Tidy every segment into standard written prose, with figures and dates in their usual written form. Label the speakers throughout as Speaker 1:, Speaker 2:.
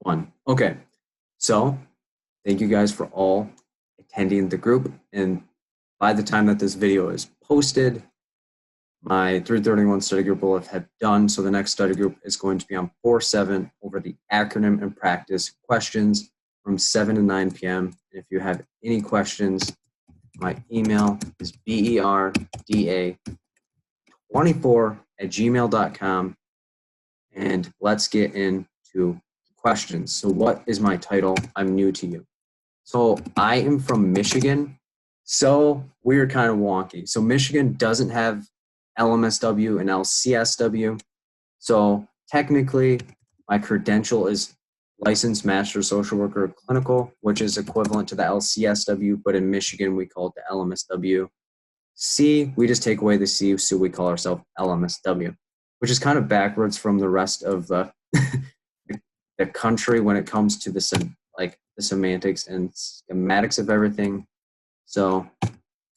Speaker 1: 1. Okay, so thank you guys for all attending the group. And by the time that this video is posted, my 331 study group will have done. So the next study group is going to be on 4/7 over the acronym and practice questions from 7 to 9 p.m. If you have any questions, my email is berda24@gmail.com. And let's get into questions. So what is my title? I'm new to you. So I am from Michigan. So we're kind of wonky. So Michigan doesn't have LMSW and LCSW. So technically, my credential is Licensed Master Social Worker Clinical, which is equivalent to the LCSW, but in Michigan, we call it the LMSW. C, we just take away the C, so we call ourselves LMSW, which is kind of backwards from the rest of the country when it comes to the semantics and schematics of everything. So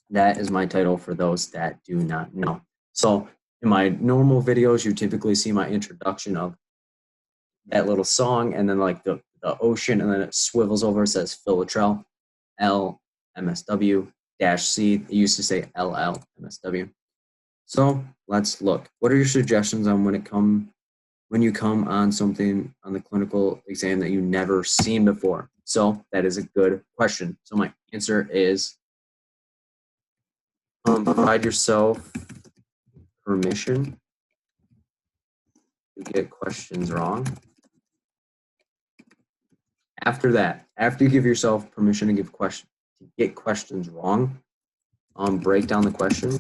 Speaker 1: that is my title for those that do not know. So in my normal videos, you typically see my introduction of that little song and then like the ocean, and then it swivels over, it says Phil Luttrell, LMSW -C. It used to say LLMSW. So let's look. What are your suggestions on when you come on something on the clinical exam that you've never seen before? So that is a good question. So my answer is provide yourself permission to get questions wrong. After that, after you give yourself permission to get questions wrong, break down the question,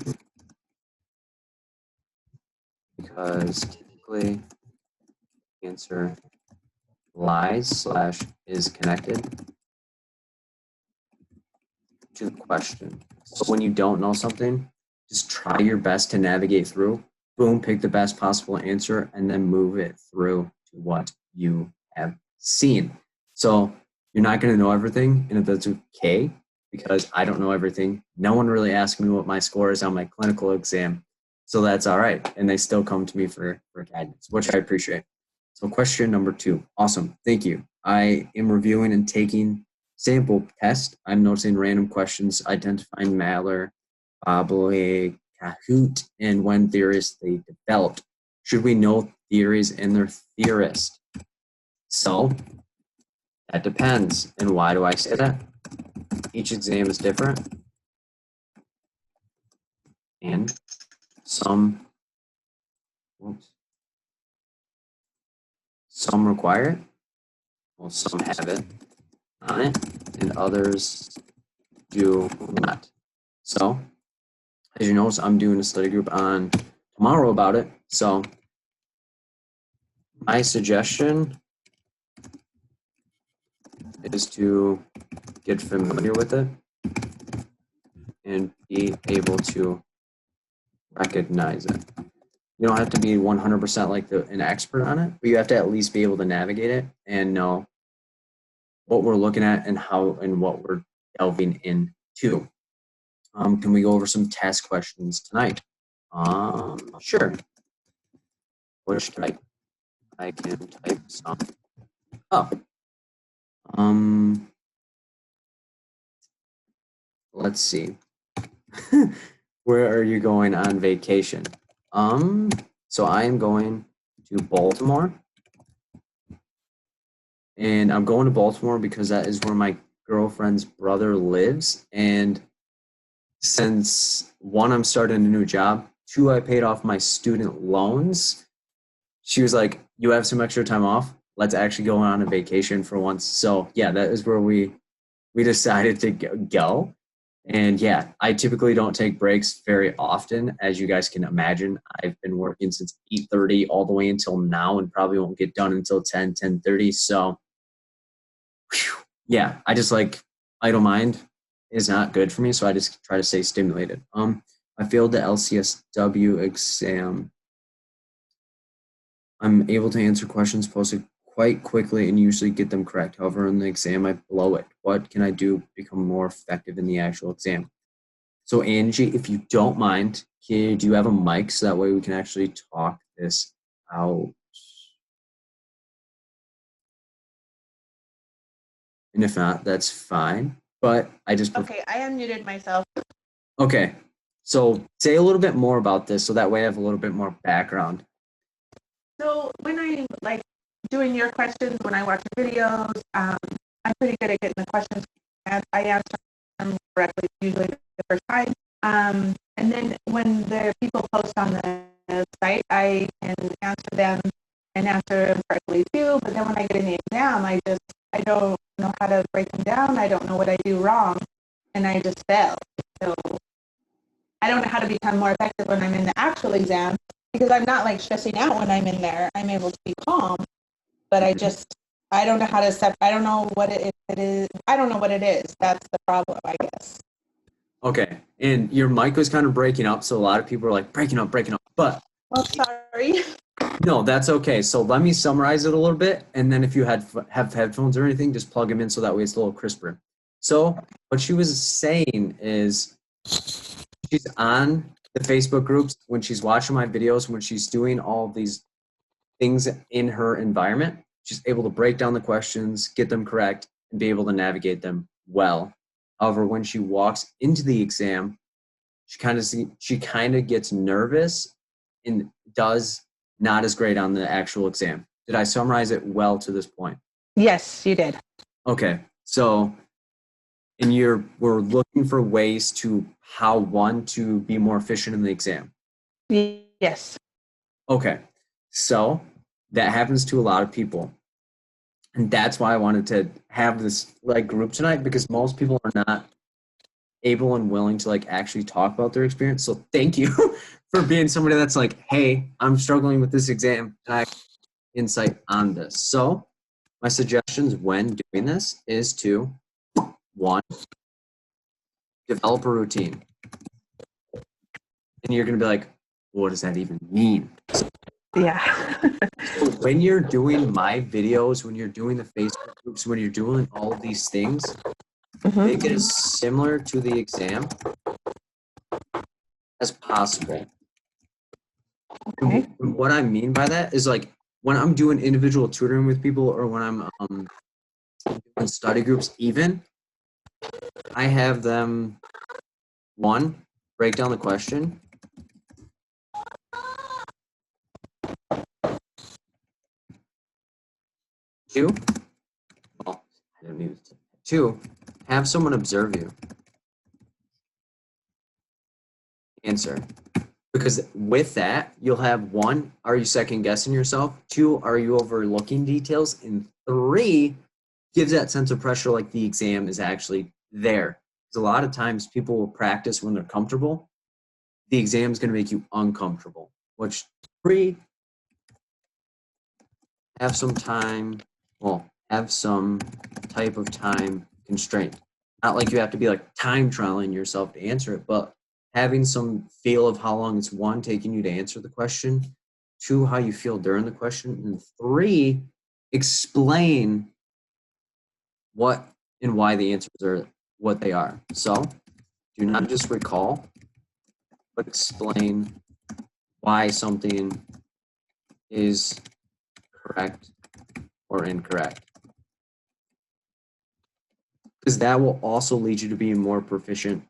Speaker 1: because typically answer lies/is connected to the question. So when you don't know something, just try your best to navigate through. Boom, pick the best possible answer, and then move it through to what you have seen. So you're not going to know everything, and that's okay, because I don't know everything. No one really asked me what my score is on my clinical exam, so that's all right. And they still come to me for guidance, which I appreciate. So question number 2. Awesome. Thank you. I am reviewing and taking sample test. I'm noticing random questions, identifying Maller, Bobley, Kahoot, and when theorists they developed. Should we know theories and their theorist? So that depends. And why do I say that? Each exam is different. And some require it. Well, some have it on it, and others do not. So, as you notice, I'm doing a study group on tomorrow about it. So, my suggestion is to get familiar with it and be able to recognize it. You don't have to be 100% like an expert on it, but you have to at least be able to navigate it and know what we're looking at and how and what we're delving into. Can we go over some test questions tonight? Sure. Which type? I can type some up. Let's see. Where are you going on vacation? So I am going to Baltimore. And I'm going to Baltimore because that is where my girlfriend's brother lives. And since 1, I'm starting a new job, 2, I paid off my student loans. She was like, you have some extra time off. Let's actually go on a vacation for once. So yeah, that is where we decided to go. And yeah, I typically don't take breaks very often. As you guys can imagine, I've been working since 8:30 all the way until now and probably won't get done until 10:30. So yeah, I just like idle mind is not good for me. So I just try to stay stimulated. I failed the LCSW exam. I'm able to answer questions posted quite quickly and usually get them correct. However, in the exam, I blow it. What can I do to become more effective in the actual exam? So Angie, if you don't mind, do you have a mic so that way we can actually talk this out? And if not, that's fine. But I just
Speaker 2: Okay, I unmuted myself.
Speaker 1: Okay, so say a little bit more about this so that way I have a little bit more background.
Speaker 2: So when I like doing your questions, when I watch your videos, I'm pretty good at getting the questions and I answer them correctly usually the first time. And then when the people post on the site, I can answer them and answer them correctly too. But then when I get in the exam, I don't know how to break them down. I don't know what I do wrong, and I just fail. So I don't know how to become more effective when I'm in the actual exam because I'm not like stressing out when I'm in there. I'm able to be calm, but I don't know how to I don't know what it is. I don't know what it is. That's the problem, I guess.
Speaker 1: Okay, and your mic was kind of breaking up, so a lot of people are like breaking up, but
Speaker 2: Oh, sorry.
Speaker 1: no, that's okay. So let me summarize it a little bit, and then if you have headphones or anything, just plug them in so that way it's a little crisper. So what she was saying is she's on the Facebook groups when she's watching my videos, when she's doing all these things in her environment, she's able to break down the questions, get them correct, and be able to navigate them well. However, when she walks into the exam, she kind of gets nervous and does not as great on the actual exam. Did I summarize it well to this point?
Speaker 2: Yes, you did.
Speaker 1: Okay, so we're looking for ways to to be more efficient in the exam.
Speaker 2: Yes.
Speaker 1: Okay, so that happens to a lot of people. And that's why I wanted to have this like group tonight, because most people are not able and willing to like actually talk about their experience. So thank you for being somebody that's like, hey, I'm struggling with this exam and I have insight on this. So my suggestions when doing this is to, one, develop a routine. And you're going to be like, what does that even mean?
Speaker 2: Yeah.
Speaker 1: So when you're doing my videos, when you're doing the Facebook groups, when you're doing all of these things, make it as similar to the exam as possible.
Speaker 2: Okay.
Speaker 1: And what I mean by that is like when I'm doing individual tutoring with people or when I'm doing study groups, even, I have them, one, break down the question. Two, well, I don't need two, have someone observe you. Answer. Because with that, you'll have one, are you second guessing yourself? Two, are you overlooking details? And three, gives that sense of pressure like the exam is actually there. Because a lot of times people will practice when they're comfortable. The exam is going to make you uncomfortable. Which three, have some time, have some type of time constraint. Not like you have to be like time trialing yourself to answer it, but having some feel of how long it's one, taking you to answer the question, two, how you feel during the question, and three, explain what and why the answers are what they are. So do not just recall, but explain why something is correct or incorrect. Because that will also lead you to being more proficient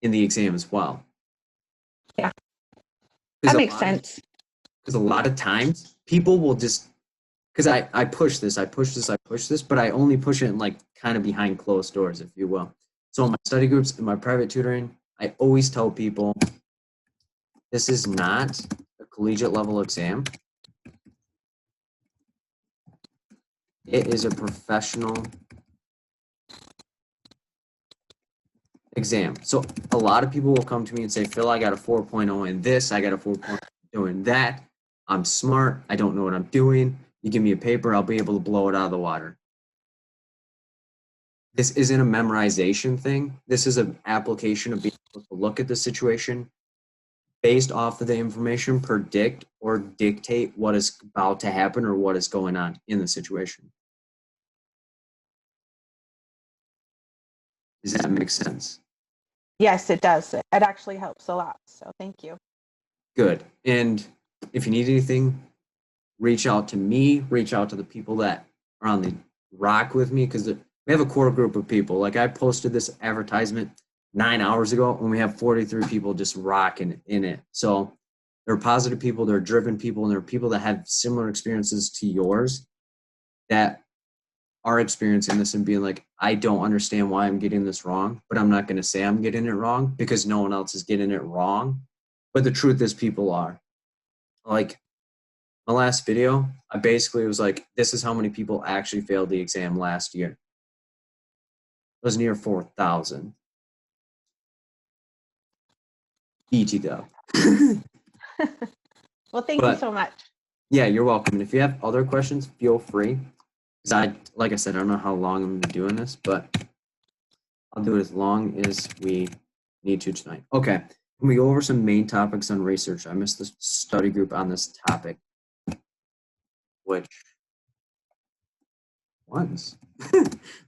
Speaker 1: in the exam as well.
Speaker 2: Yeah. That makes sense.
Speaker 1: Because a lot of times people will just, because I push this, but I only push it in like kind of behind closed doors, if you will. So in my study groups, in my private tutoring, I always tell people this is not a collegiate level exam. It is a professional exam. So a lot of people will come to me and say, Phil, I got a 4.0 in this, I got a 4.0 in that. I'm smart, I don't know what I'm doing. You give me a paper, I'll be able to blow it out of the water. This isn't a memorization thing. This is an application of being able to look at the situation, based off of the information, predict or dictate what is about to happen or what is going on in the situation. Does that make sense?
Speaker 2: Yes, it does. It actually helps a lot. So thank you.
Speaker 1: Good. And if you need anything, reach out to me, reach out to the people that are on the rock with me because we have a core group of people. Like I posted this advertisement 9 hours ago and we have 43 people just rocking in it. So they're positive people, they're driven people, and they're people that have similar experiences to yours that are experiencing this and being like, I don't understand why I'm getting this wrong, but I'm not going to say I'm getting it wrong because no one else is getting it wrong. But the truth is people are. Like my last video, I basically was like, this is how many people actually failed the exam last year. It was near 4,000. ET though.
Speaker 2: Well, thank you so much.
Speaker 1: Yeah, you're welcome. And if you have other questions, feel free. Because like I said, I don't know how long I'm going to be doing this, but I'll do it as long as we need to tonight. Okay, can we go over some main topics on research? I missed the study group on this topic. Which ones?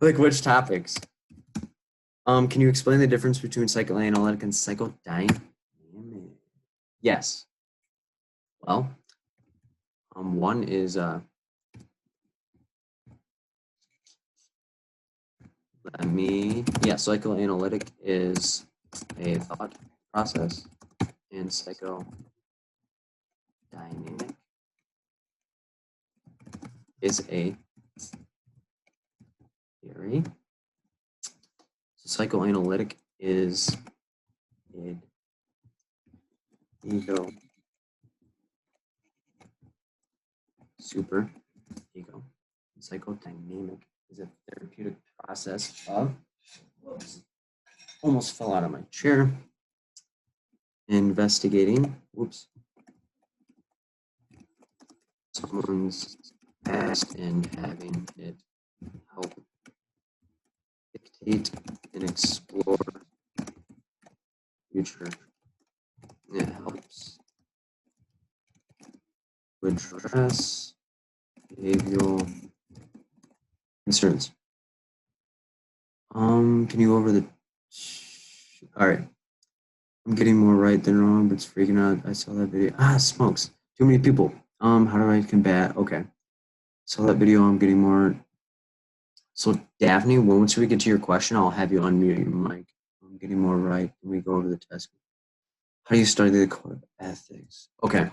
Speaker 1: Like which topics? Can you explain the difference between psychoanalytic and psychodynamic? Yes. Well, one is psychoanalytic is a thought process, and psychodynamic is a theory. So psychoanalytic is an ego, super ego. Psychodynamic is a therapeutic process of, whoops, almost fell out of my chair, investigating, someone's past and having it help dictate and explore future. It helps to address behavioral concerns. Can you go over the? All right. I'm getting more right than wrong, but it's freaking out. I saw that video. Smokes. Too many people. How do I combat? Okay. Saw that video. I'm getting more. So Daphne, once we get to your question, I'll have you unmute your mic. I'm getting more right when we go over the test. How do you study the code of ethics? Okay.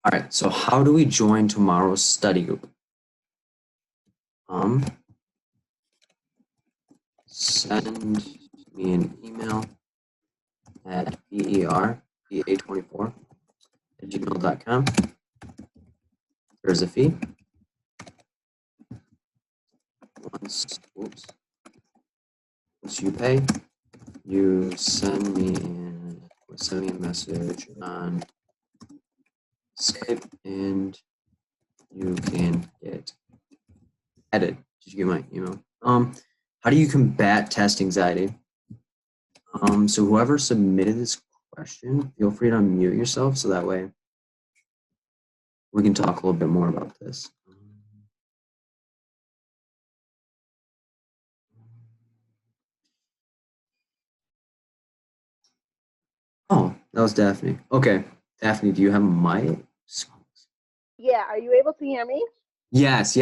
Speaker 1: All right. So how do we join tomorrow's study group? Send me an email at berpa24@gmail.com. There's a fee. Once you pay, you send me a message on Skype, and you can get added. Did you get my email? How do you combat test anxiety? So whoever submitted this question, feel free to unmute yourself so that way we can talk a little bit more about this. Oh, that was Daphne. Okay, Daphne, do you have a mic?
Speaker 3: Yeah, are you able to hear me?
Speaker 1: Yes.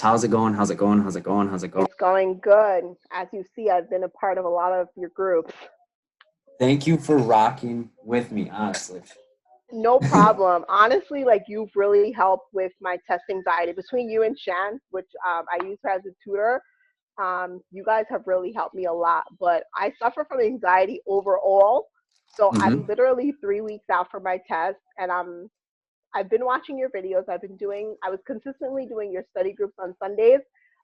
Speaker 1: How's it going? How's it going? It's
Speaker 3: going good. As you see, I've been a part of a lot of your groups.
Speaker 1: Thank you for rocking with me, honestly.
Speaker 3: No problem. Honestly, like you've really helped with my test anxiety. Between you and Shan, which I use her as a tutor, you guys have really helped me a lot. But I suffer from anxiety overall. So I'm literally 3 weeks out from my test, and I've been watching your videos. I was consistently doing your study groups on Sundays,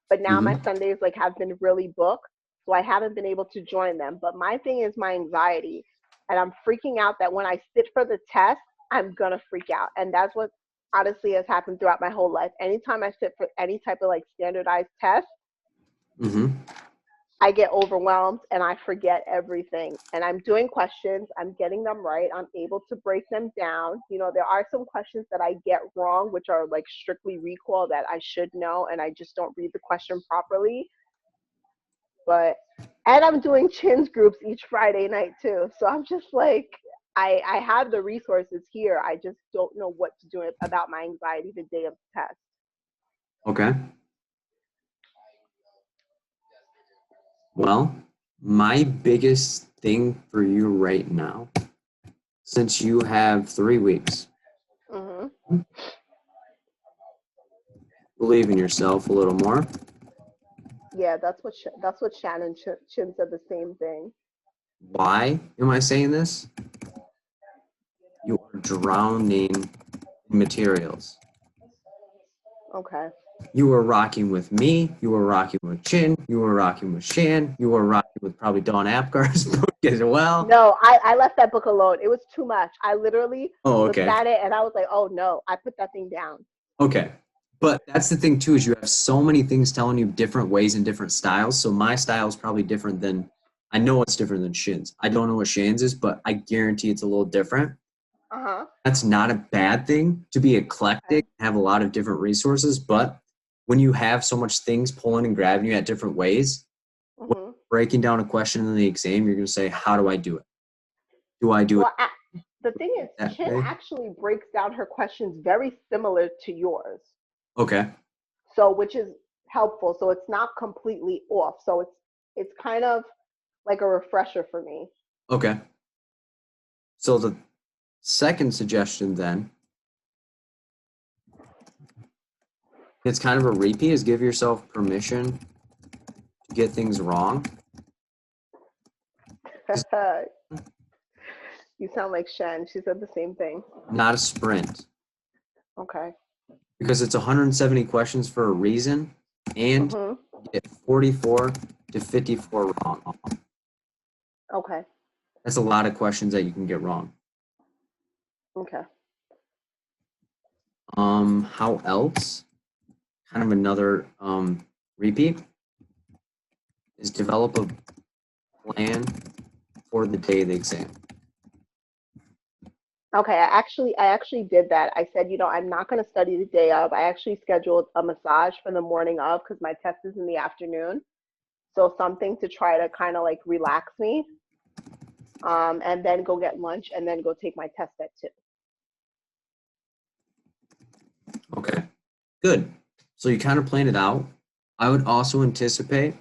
Speaker 3: but now my Sundays like have been really booked. So I haven't been able to join them. But my thing is my anxiety. And I'm freaking out that when I sit for the test, I'm gonna freak out. And that's what honestly has happened throughout my whole life. Anytime I sit for any type of like standardized test, I get overwhelmed and I forget everything. And I'm doing questions, I'm getting them right, I'm able to break them down. You know, there are some questions that I get wrong, which are like strictly recall that I should know, and I just don't read the question properly. And I'm doing chins groups each Friday night too. So I'm just like, I have the resources here. I just don't know what to do about my anxiety the day of the test.
Speaker 1: Okay. Well, my biggest thing for you right now, since you have 3 weeks,
Speaker 3: Mm-hmm.
Speaker 1: believe in yourself a little more.
Speaker 3: Yeah, that's what Shannon Chin said the same thing.
Speaker 1: Why am I saying this? You are drowning in materials.
Speaker 3: Okay.
Speaker 1: You were rocking with me. You were rocking with Chin. You were rocking with Shan. You were rocking with probably Dawn Apgar's book as well.
Speaker 3: No, I left that book alone. It was too much. I literally
Speaker 1: Oh,
Speaker 3: looked
Speaker 1: okay.
Speaker 3: at it and I was like, oh no, I put that thing down.
Speaker 1: Okay. But that's the thing too, is you have so many things telling you different ways and different styles. So my style is probably different than, I know it's different than Shin's. I don't know what Shan's is, but I guarantee it's a little different.
Speaker 3: Uh-huh.
Speaker 1: That's not a bad thing to be
Speaker 3: Okay.
Speaker 1: eclectic, have a lot of different resources. But when you have so much things pulling and grabbing you at different ways, when
Speaker 3: Mm-hmm.
Speaker 1: breaking down a question in the exam, you're going to say, how do I do it? Do I do it
Speaker 3: Well, the thing is,
Speaker 1: that
Speaker 3: Chin
Speaker 1: way?
Speaker 3: actually breaks down her questions very similar to yours.
Speaker 1: Okay.
Speaker 3: So, which is helpful. So it's not completely off. So it's kind of like a refresher for me.
Speaker 1: Okay. So the second suggestion then, it's kind of a repeat, is give yourself permission to get things wrong.
Speaker 3: You sound like Shen. She said the same thing.
Speaker 1: Not a sprint,
Speaker 3: Okay.
Speaker 1: because it's 170 questions for a reason, and
Speaker 3: Mm-hmm.
Speaker 1: you get 44 to 54 wrong.
Speaker 3: Okay.
Speaker 1: That's a lot of questions that you can get wrong.
Speaker 3: Okay.
Speaker 1: How else? Kind of another repeat is develop a plan for the day of the exam.
Speaker 3: Okay. I actually did that. I said, I'm not going to study the day of. I actually scheduled a massage for the morning of because my test is in the afternoon. So something to try to kind of like relax me. And then go get lunch and then go take my test at 2.
Speaker 1: Okay, good. So you kind of plan it out. I would also anticipate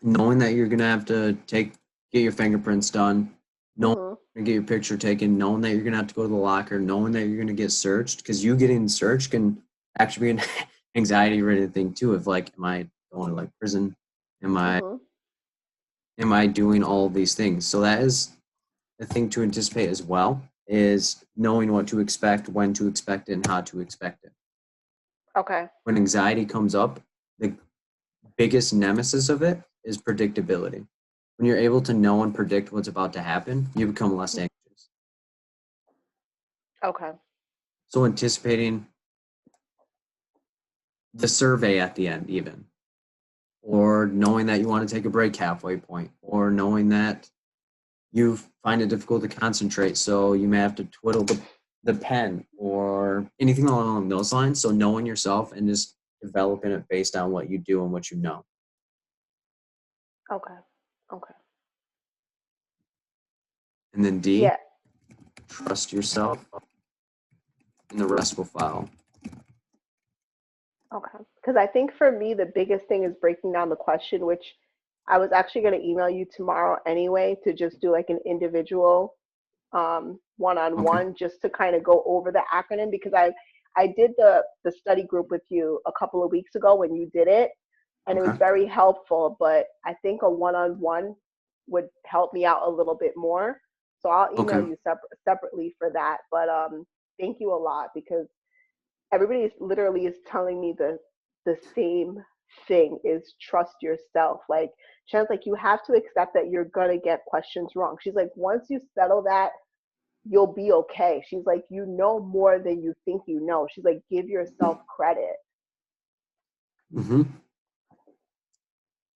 Speaker 1: knowing that you're gonna have to get your fingerprints done, knowing
Speaker 3: Mm-hmm.
Speaker 1: to get your picture taken, knowing that you're gonna have to go to the locker, knowing that you're gonna get searched, because you getting searched can actually be an anxiety-ridden thing too. Of like, am I going to like prison? Am I
Speaker 3: Mm-hmm.
Speaker 1: am I doing all of these things? So that is a thing to anticipate as well, is knowing what to expect, when to expect it, and how to expect it.
Speaker 3: Okay.
Speaker 1: When anxiety comes up, the biggest nemesis of it is predictability. When you're able to know and predict what's about to happen, you become less anxious.
Speaker 3: Okay.
Speaker 1: So anticipating the survey at the end, even, or knowing that you want to take a break halfway point, or knowing that you find it difficult to concentrate, so you may have to twiddle the pen or anything along those lines. So knowing yourself and just developing it based on what you do and what you know.
Speaker 3: Okay. Okay.
Speaker 1: And then D,
Speaker 3: Yeah.
Speaker 1: trust yourself, and the rest will follow.
Speaker 3: Okay. Because I think for me, the biggest thing is breaking down the question, which I was actually going to email you tomorrow anyway to just do like an individual
Speaker 1: Okay.
Speaker 3: one-on-one just to kind of go over the acronym because I did the study group with you a couple of weeks ago when you did it and it was
Speaker 1: Okay.
Speaker 3: very helpful, but I think a one-on-one would help me out a little bit more. So I'll email
Speaker 1: Okay.
Speaker 3: you separately for that. But thank you a lot because everybody is literally is telling me the same thing is trust yourself. Like Shan's like, you have to accept that you're gonna get questions wrong. She's like, once you settle that, you'll be okay. She's like, you know more than you think you know. She's like, give yourself credit.
Speaker 1: Mm-hmm.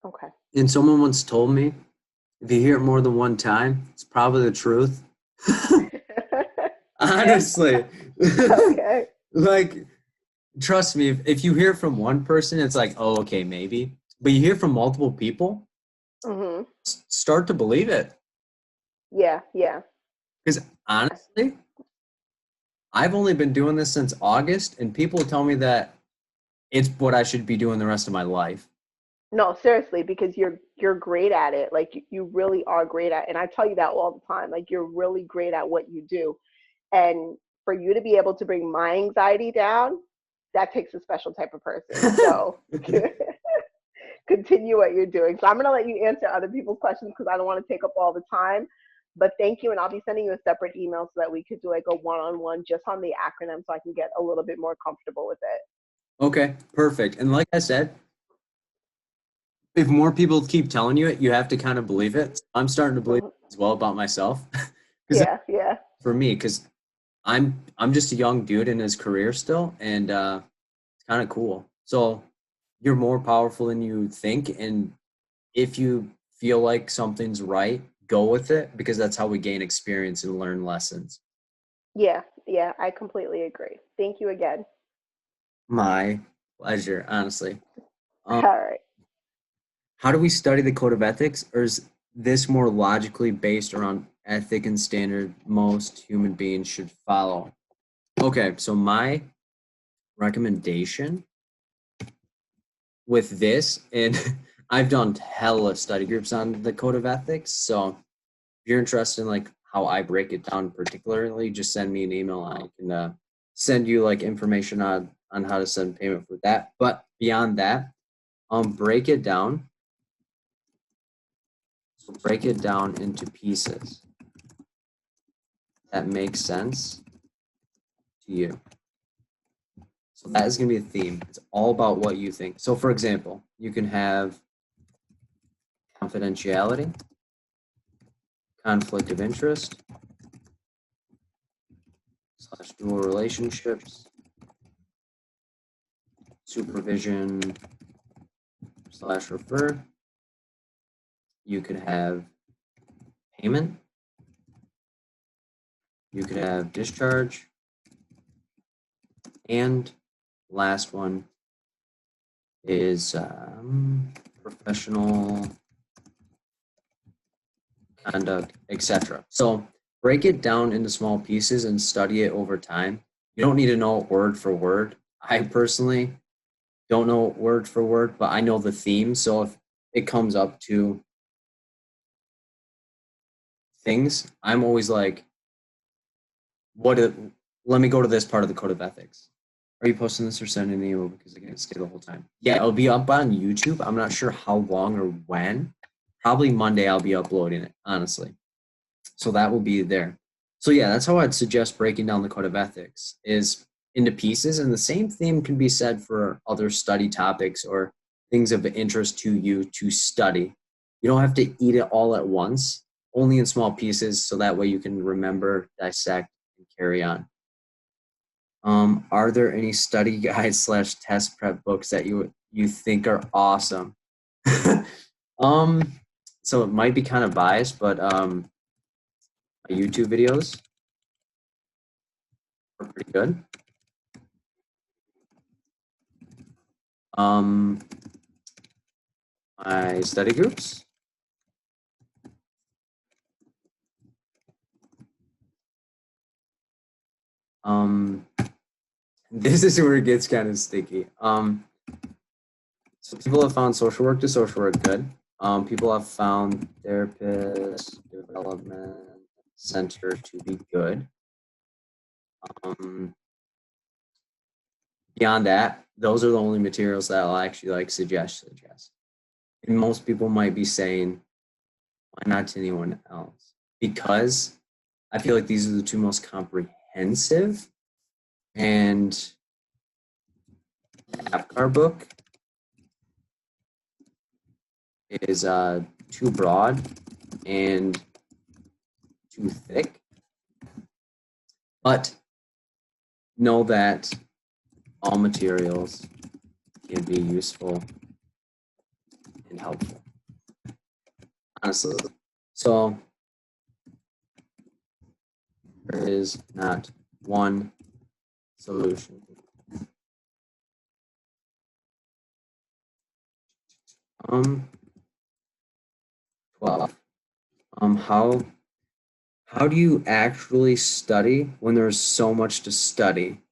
Speaker 3: Okay.
Speaker 1: And someone once told me, if you hear it more than one time, it's probably the truth. Honestly.
Speaker 3: Okay.
Speaker 1: Like, trust me, if you hear from one person, it's like, oh, okay, maybe. But you hear from multiple people,
Speaker 3: Mhm.
Speaker 1: start to believe it.
Speaker 3: Yeah, yeah.
Speaker 1: Because honestly, I've only been doing this since August, and people tell me that it's what I should be doing the rest of my life.
Speaker 3: No, seriously, because you're great at it. Like you really are great at it. And I tell you that all the time. Like you're really great at what you do. And for you to be able to bring my anxiety down, that takes a special type of person. So continue what you're doing. So I'm going to let you answer other people's questions because I don't want to take up all the time. But thank you. And I'll be sending you a separate email so that we could do like a one-on-one just on the acronym so I can get a little bit more comfortable with it.
Speaker 1: Okay, perfect. And like I said, if more people keep telling you it, you have to kind of believe it. I'm starting to believe it as well about myself.
Speaker 3: Yeah.
Speaker 1: For me, because I'm just a young dude in his career still, and it's kind of cool. So you're more powerful than you think, and if you feel like something's right, go with it, because that's how we gain experience and learn lessons.
Speaker 3: Yeah, I completely agree. Thank you again.
Speaker 1: My pleasure, honestly.
Speaker 3: All right.
Speaker 1: How do we study the code of ethics, or is this more logically based around ethic and standard most human beings should follow? Okay, so my recommendation with this, and I've done hella study groups on the code of ethics, so if you're interested in like how I break it down particularly, just send me an email. I can send you like information on how to send payment for that. But beyond that, break it down. So break it down into pieces that make sense to you. So that is going to be a theme. It's all about what you think. So for example, you can have confidentiality, conflict of interest, / dual relationships, supervision / refer. You could have payment. You could have discharge. And last one is professional conduct, etc. So break it down into small pieces and study it over time. You don't need to know it word for word. I personally don't know it word for word, but I know the theme. So if it comes up to things, I'm always like, let me go to this part of the code of ethics. Are you posting this or sending an email because I can't stay the whole time? Yeah, it'll be up on YouTube. I'm not sure how long or when. Probably Monday I'll be uploading it, honestly. So that will be there. So yeah, that's how I'd suggest breaking down the code of ethics is into pieces. And the same theme can be said for other study topics or things of interest to you to study. You don't have to eat it all at once, only in small pieces, so that way you can remember, dissect, and carry on. Are there any study guides / test prep books that you think are awesome? So it might be kind of biased, but my YouTube videos are pretty good. My study groups. This is where it gets kind of sticky. So people have found social work to social work good. People have found therapist development center to be good. Beyond that, those are the only materials that I'll actually like suggest. And most people might be saying, why not to anyone else? Because I feel like these are the two most comprehensive, and the APGAR book is too broad and too thick. But know that all materials can be useful and helpful, honestly. So there is not one solution. 12. How do you actually study when there's so much to study?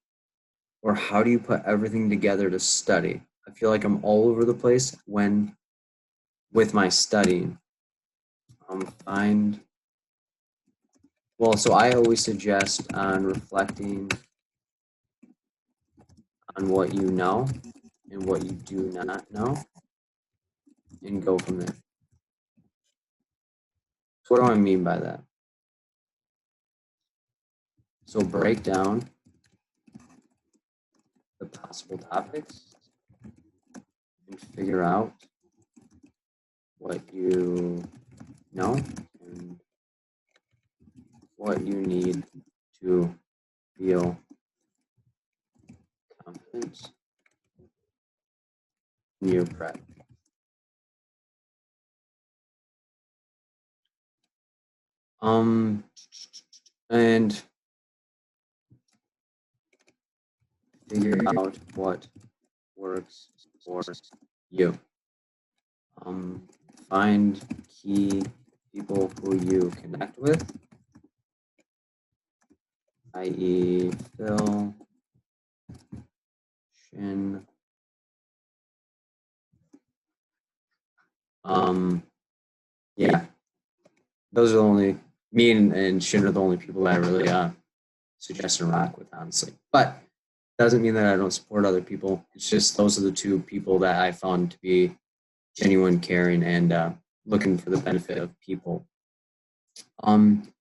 Speaker 1: Or how do you put everything together to study? I feel like I'm all over the place when with my studying. So I always suggest on reflecting on what you know and what you do not know and go from there. So what do I mean by that? So break down the possible topics and figure out what you know and what you need to feel confident in your prep. And figure out what works for you. Find key people who you connect with, i.e. Phil, Shin. Yeah, those are the only, me and Shin are the only people that I really suggest and rock with, honestly. But doesn't mean that I don't support other people. It's just those are the two people that I found to be genuine, caring, and looking for the benefit of people. Can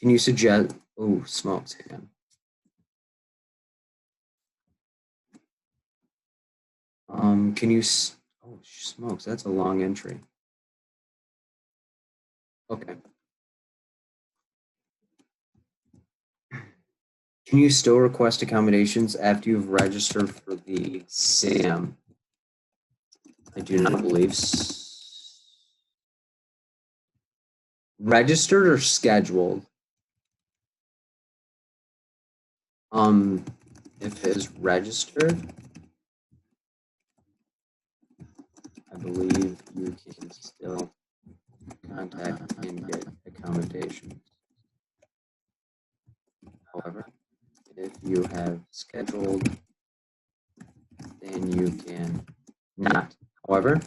Speaker 1: you suggest? Oh, smokes, man. Can you? Oh, smokes. That's a long entry. Okay. Can you still request accommodations after you've registered for the exam? I do not believe registered or scheduled. If it is registered, I believe you can still contact and get accommodations. However, if you have scheduled, then you can not. However,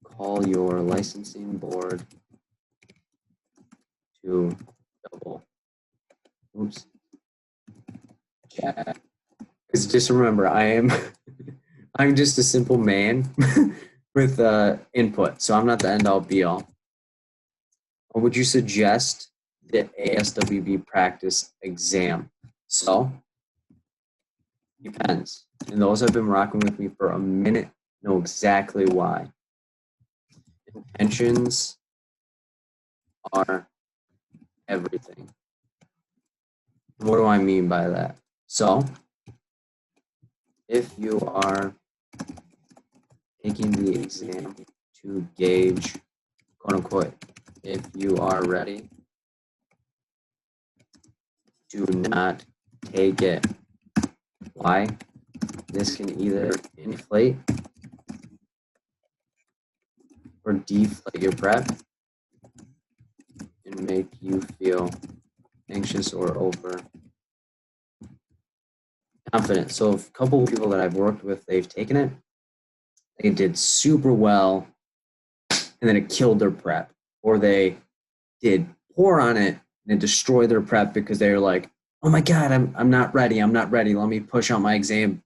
Speaker 1: call your licensing board to double. Oops. Check. Because just remember, I'm just a simple man with input, so I'm not the end all be all. Or would you suggest the ASWB practice exam? So, depends. And those have been rocking with me for a minute know exactly why. Intentions are everything. What do I mean by that? So, if you are taking the exam to gauge, quote unquote, if you are ready, do not take it. Why? This can either inflate or deflate your prep and make you feel anxious or over confident. So a couple of people that I've worked with, they've taken it, they did super well, and then it killed their prep. Or they did poor on it and it destroyed their prep because they were like, oh my God, I'm not ready. Let me push out my exam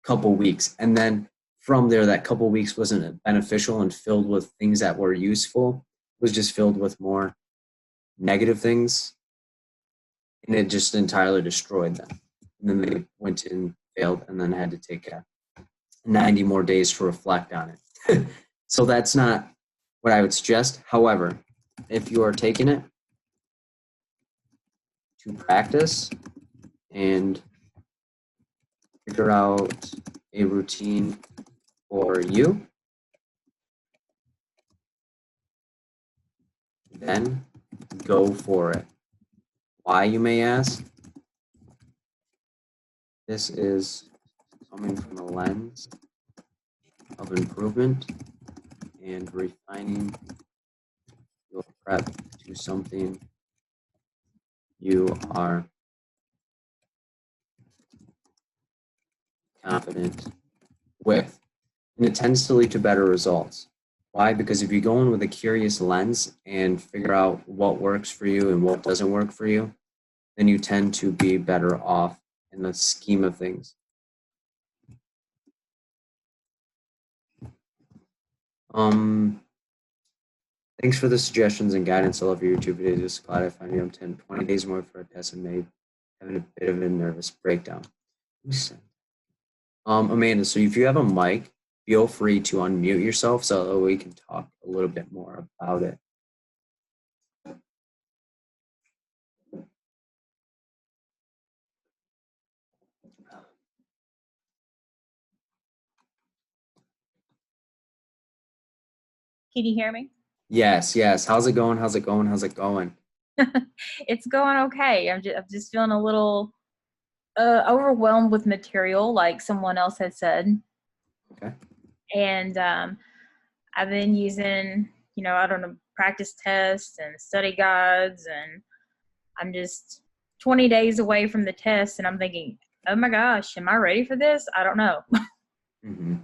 Speaker 1: a couple weeks. And then from there, that couple weeks wasn't beneficial and filled with things that were useful. It was just filled with more negative things. And it just entirely destroyed them. And then they went and failed and then had to take 90 more days to reflect on it. So that's not what I would suggest. However, if you are taking it to practice and figure out a routine for you, then go for it. Why, you may ask? This is coming from a lens of improvement and refining your prep to something you are confident with. And it tends to lead to better results. Why? Because if you go in with a curious lens and figure out what works for you and what doesn't work for you, then you tend to be better off in the scheme of things. Thanks for the suggestions and guidance. I love your YouTube videos. Just glad I found you on 20 days more for a test and maybe having a bit of a nervous breakdown. Amanda, so if you have a mic, feel free to unmute yourself so that we can talk a little bit more about it.
Speaker 4: Can you hear me?
Speaker 1: Yes, yes. How's it going? How's it going? How's it going?
Speaker 4: It's going okay. I'm just feeling a little overwhelmed with material, like someone else had said.
Speaker 1: Okay.
Speaker 4: And I've been using, I don't know, practice tests and study guides, and I'm just 20 days away from the test, and I'm thinking, oh my gosh, am I ready for this? I don't know.
Speaker 1: Mm-hmm.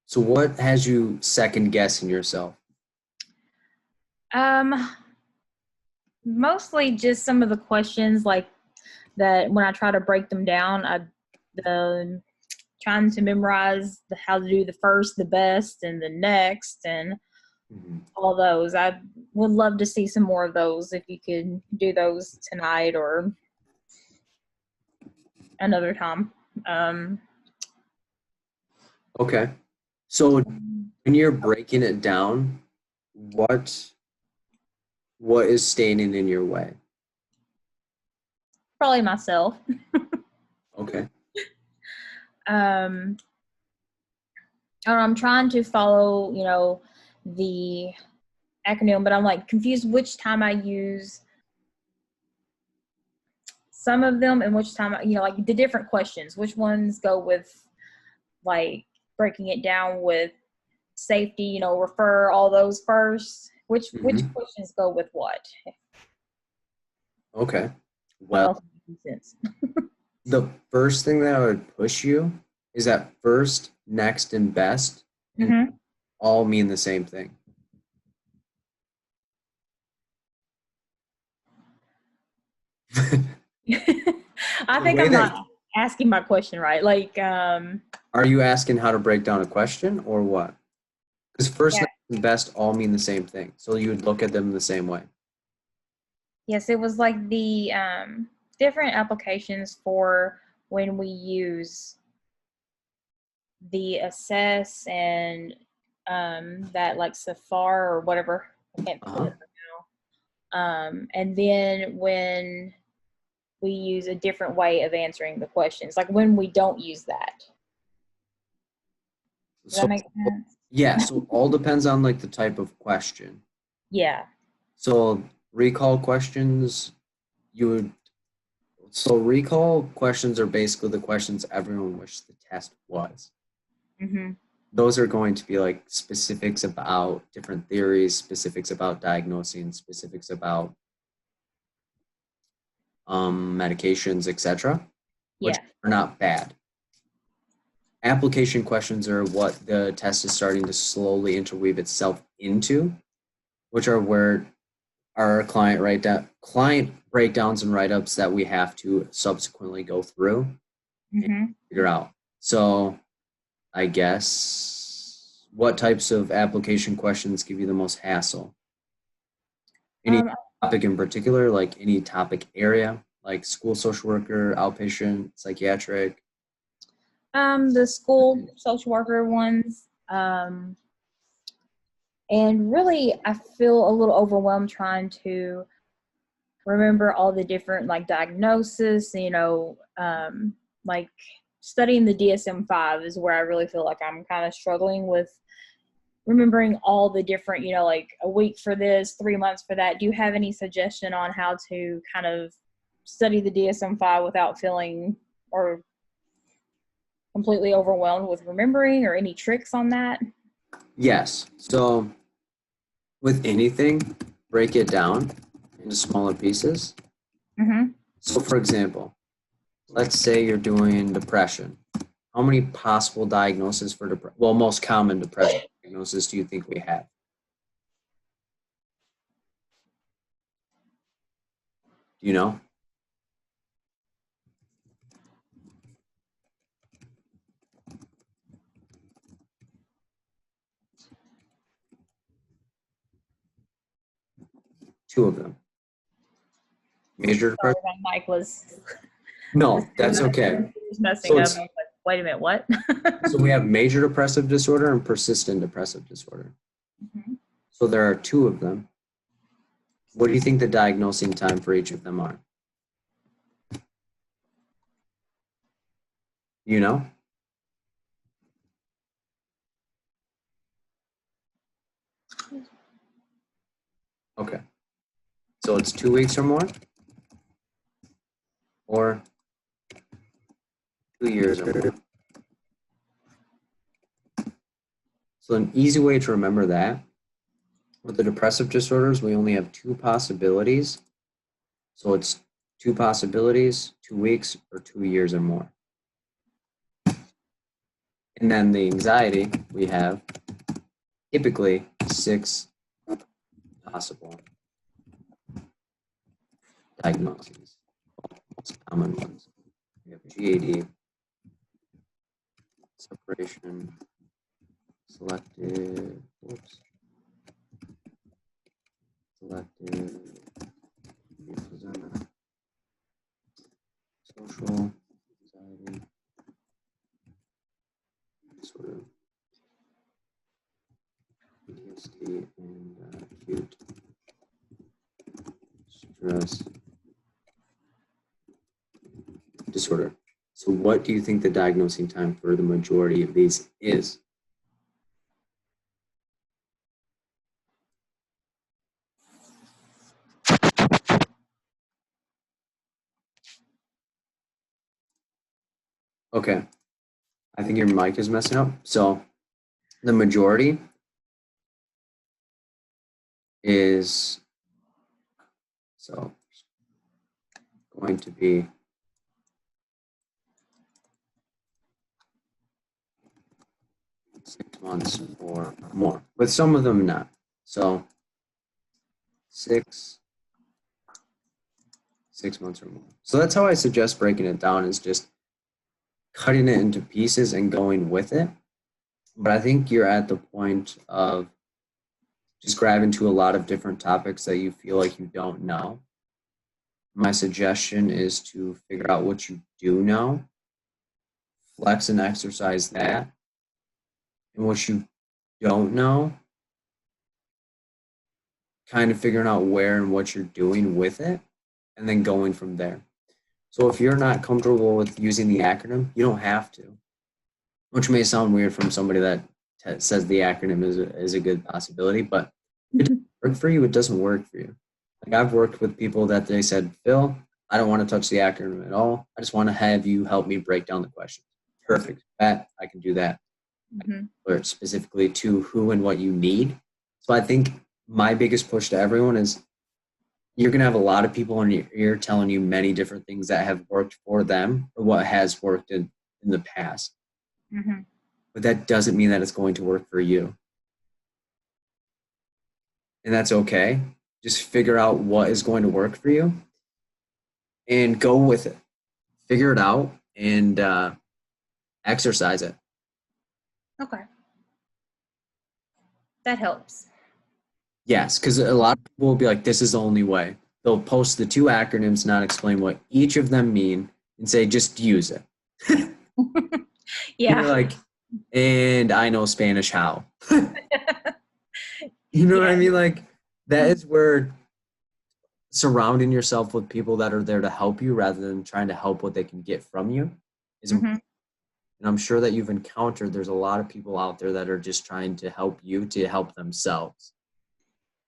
Speaker 1: So what has you second guessing yourself?
Speaker 4: Mostly just some of the questions, like that when I try to break them down, trying to memorize how to do the first, the best, and the next, and all those. I would love to see some more of those if you could do those tonight or another time.
Speaker 1: Okay. So when you're breaking it down, what is standing in your way?
Speaker 4: Probably myself.
Speaker 1: Okay.
Speaker 4: I'm trying to follow, the acronym, but I'm like confused which time I use some of them and which time, like the different questions, which ones go with like breaking it down with safety, refer all those first. Which questions go with what?
Speaker 1: Okay. Well,
Speaker 4: sense.
Speaker 1: the first thing that I would push you is that first, next, and best all mean the same thing.
Speaker 4: I think I'm not asking my question right. Like,
Speaker 1: are you asking how to break down a question or what? Because first, next, and best all mean the same thing. So you would look at them the same way.
Speaker 4: Yes, it was like the different applications for when we use the assess and that like Safar or whatever. I can't think of it now. And then when we use a different way of answering the questions, like when we don't use that. Does that make sense?
Speaker 1: Yeah, so all depends on like the type of question.
Speaker 4: Yeah.
Speaker 1: So recall questions, recall questions are basically the questions everyone wished the test was. Those are going to be like specifics about different theories, specifics about diagnosing, specifics about medications, etc., which are not bad. Application questions are what the test is starting to slowly interweave itself into, which are where our client breakdowns and write-ups that we have to subsequently go through and figure out. So I guess what types of application questions give you the most hassle? Any topic in particular, like any topic area, like school social worker, outpatient, psychiatric?
Speaker 4: The school social worker ones. And really, I feel a little overwhelmed trying to remember all the different like diagnosis, like studying the DSM-5 is where I really feel like I'm kind of struggling with remembering all the different, like a week for this, 3 months for that. Do you have any suggestion on how to kind of study the DSM-5 without feeling or completely overwhelmed with remembering, or any tricks on that?
Speaker 1: Yes. So with anything, break it down into smaller pieces.
Speaker 4: Mm-hmm.
Speaker 1: So for example, let's say you're doing depression. How many possible diagnoses for depression, well, most common depression diagnosis do you think we have? Do you know? Two of them. Major
Speaker 4: Sorry,
Speaker 1: depression?
Speaker 4: my mic was
Speaker 1: No, that's okay.
Speaker 4: messing
Speaker 1: So
Speaker 4: up.
Speaker 1: it's-
Speaker 4: I was like, wait a minute, what?
Speaker 1: So we have major depressive disorder and persistent depressive disorder.
Speaker 4: Mhm.
Speaker 1: So there are two of them. What do you think the diagnosing time for each of them are? You know? Okay. So it's 2 weeks or more? Or 2 years or more? So an easy way to remember that, with the depressive disorders, we only have two possibilities. So it's two possibilities, 2 weeks, or 2 years or more. And then the anxiety, we have typically 6 possible diagnoses, most common ones. We have GAD, separation, selective, social anxiety disorder, PTSD, and acute stress disorder. So what do you think the diagnosing time for the majority of these is? Okay, I think your mic is messing up. So the majority is going to be 6 months or more, with some of them not. So 6 months or more. So that's how I suggest breaking it down, is just cutting it into pieces and going with it. But I think you're at the point of just grabbing to a lot of different topics that you feel like you don't know. My suggestion is to figure out what you do know, flex and exercise that, and what you don't know, kind of figuring out where and what you're doing with it, and then going from there. So if you're not comfortable with using the acronym, you don't have to, which may sound weird from somebody that says the acronym is a good possibility, but if it doesn't work for you, it doesn't work for you. Like, I've worked with people that they said, Phil, I don't want to touch the acronym at all. I just want to have you help me break down the questions. Perfect. That I can do that.
Speaker 4: Mhm.
Speaker 1: Or specifically to who and what you need. So I think my biggest push to everyone is, you're going to have a lot of people in your ear telling you many different things that have worked for them or what has worked in the past.
Speaker 4: Mhm.
Speaker 1: But that doesn't mean that it's going to work for you. And that's okay. Just figure out what is going to work for you and go with it. Figure it out and exercise it.
Speaker 4: Okay. That helps.
Speaker 1: Yes, because a lot of people will be like, this is the only way. They'll post the two acronyms, not explain what each of them mean, and say, just use it.
Speaker 4: Yeah.
Speaker 1: You're like, and I know Spanish how. You know what I mean? Like, that is where surrounding yourself with people that are there to help you rather than trying to help what they can get from you is important. And I'm sure that you've encountered there's a lot of people out there that are just trying to help you to help themselves.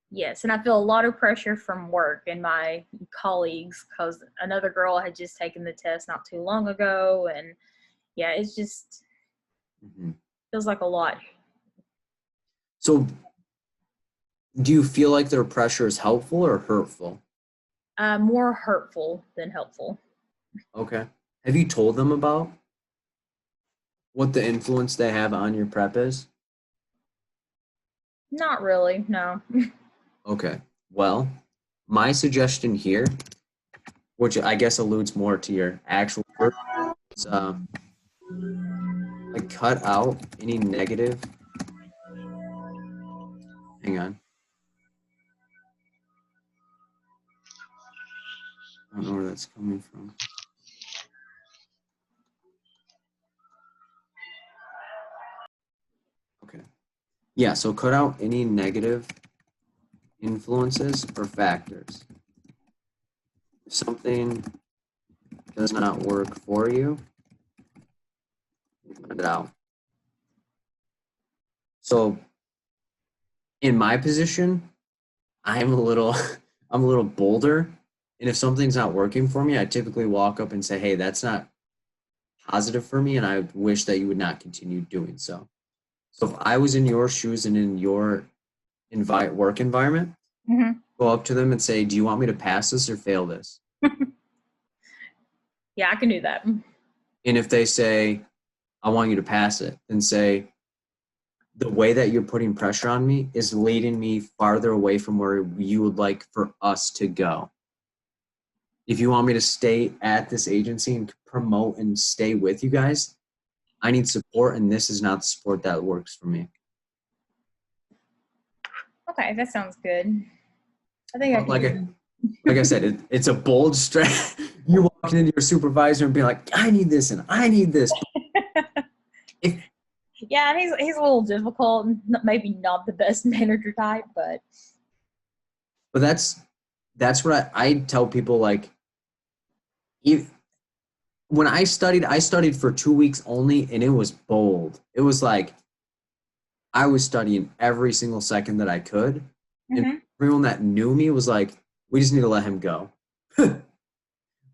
Speaker 4: Yes, and I feel a lot of pressure from work and my colleagues, because another girl had just taken the test not too long ago, and yeah, it's just feels like a lot.
Speaker 1: So Do you feel like their pressure is helpful or hurtful?
Speaker 4: More hurtful than helpful.
Speaker 1: Okay. Have you told them about what the influence they have on your prep is?
Speaker 4: Not really, no.
Speaker 1: Okay. Well, my suggestion here, which I guess alludes more to your actual work, is like cut out any negative. Hang on. I don't know where that's coming from. Okay. Yeah, so cut out any negative influences or factors. If something does not work for you, cut it out. So in my position, I'm a little I'm a little bolder. And if something's not working for me, I typically walk up and say, hey, that's not positive for me, and I wish that you would not continue doing so. So if I was in your shoes and in your work environment, go up to them and say, do you want me to pass this or fail this?
Speaker 4: Yeah, I can do that.
Speaker 1: And if they say, I want you to pass it, then say, the way that you're putting pressure on me is leading me farther away from where you would like for us to go. If you want me to stay at this agency and promote and stay with you guys, I need support, and this is not the support that works for me.
Speaker 4: Okay, that sounds good. I think I can.
Speaker 1: Like I said, it's a bold stretch. You're walking into your supervisor and being like, I need this and I need this.
Speaker 4: Yeah, and he's a little difficult, maybe not the best manager type, but
Speaker 1: that's what I tell people. Like, when I studied for 2 weeks only, and it was bold. It was like I was studying every single second that I could, and everyone that knew me was like, we just need to let him go.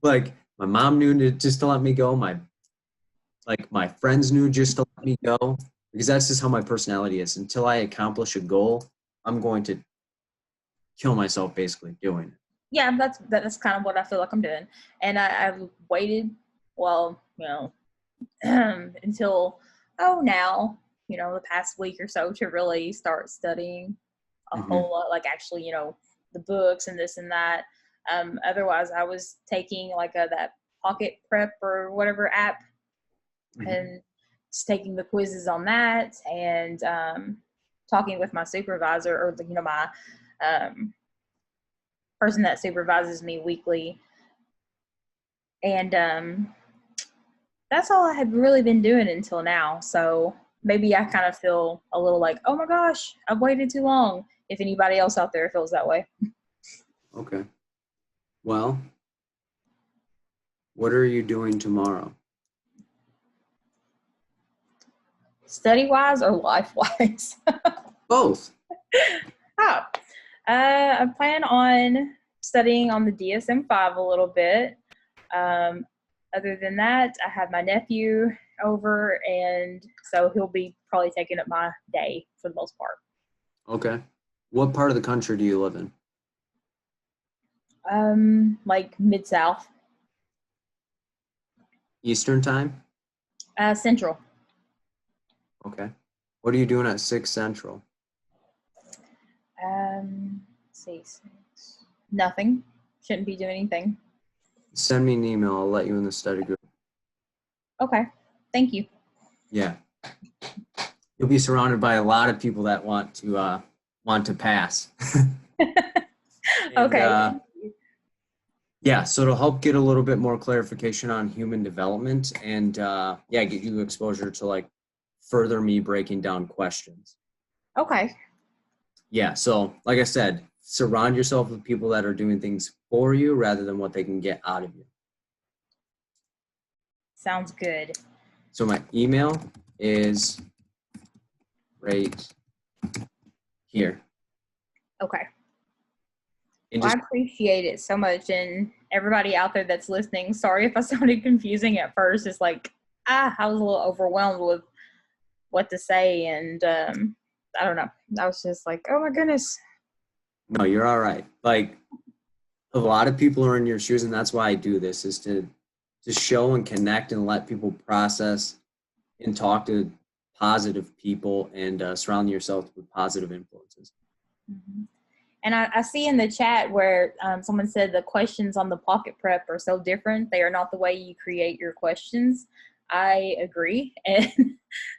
Speaker 1: Like, my mom knew just to let me go. My friends knew just to let me go, because that's just how my personality is. Until I accomplish a goal, I'm going to kill myself basically doing it.
Speaker 4: Yeah, that's kind of what I feel like I'm doing. And I've waited, well, until now, the past week or so to really start studying a whole lot, like actually, the books and this and that. Otherwise, I was taking like that Pocket Prep or whatever app and just taking the quizzes on that and talking with my supervisor or my person that supervises me weekly. And that's all I had really been doing until now. So maybe I kind of feel a little like, oh my gosh, I've waited too long. If anybody else out there feels that way.
Speaker 1: Okay. Well, what are you doing tomorrow?
Speaker 4: Study-wise or life-wise?
Speaker 1: Both.
Speaker 4: I plan on studying on the DSM-5 a little bit. Other than that, I have my nephew over, and so he'll be probably taking up my day for the most part.
Speaker 1: Okay. What part of the country do you live in?
Speaker 4: Like Mid-South.
Speaker 1: Eastern time?
Speaker 4: Central.
Speaker 1: Okay. What are you doing at 6 Central?
Speaker 4: Let's see. Nothing. Shouldn't be doing anything.
Speaker 1: Send me an email. I'll let you in the study group.
Speaker 4: Okay. Thank you.
Speaker 1: Yeah. You'll be surrounded by a lot of people that want to pass.
Speaker 4: Okay.
Speaker 1: Yeah, so it'll help get a little bit more clarification on human development and get you exposure to like further me breaking down questions.
Speaker 4: Okay.
Speaker 1: Yeah, so like I said, surround yourself with people that are doing things for you rather than what they can get out of you.
Speaker 4: Sounds good.
Speaker 1: So my email is right here.
Speaker 4: Okay.
Speaker 1: And
Speaker 4: Well, I appreciate it so much. And everybody out there that's listening, sorry if I sounded confusing at first. It's like, I was a little overwhelmed with what to say. And I don't know. I was just like, oh my goodness.
Speaker 1: No, you're all right. Like, a lot of people are in your shoes, and that's why I do this, is to show and connect and let people process and talk to positive people and surround yourself with positive influences.
Speaker 4: Mm-hmm. And I see in the chat where someone said the questions on the pocket prep are so different. They are not the way you create your questions. I agree. And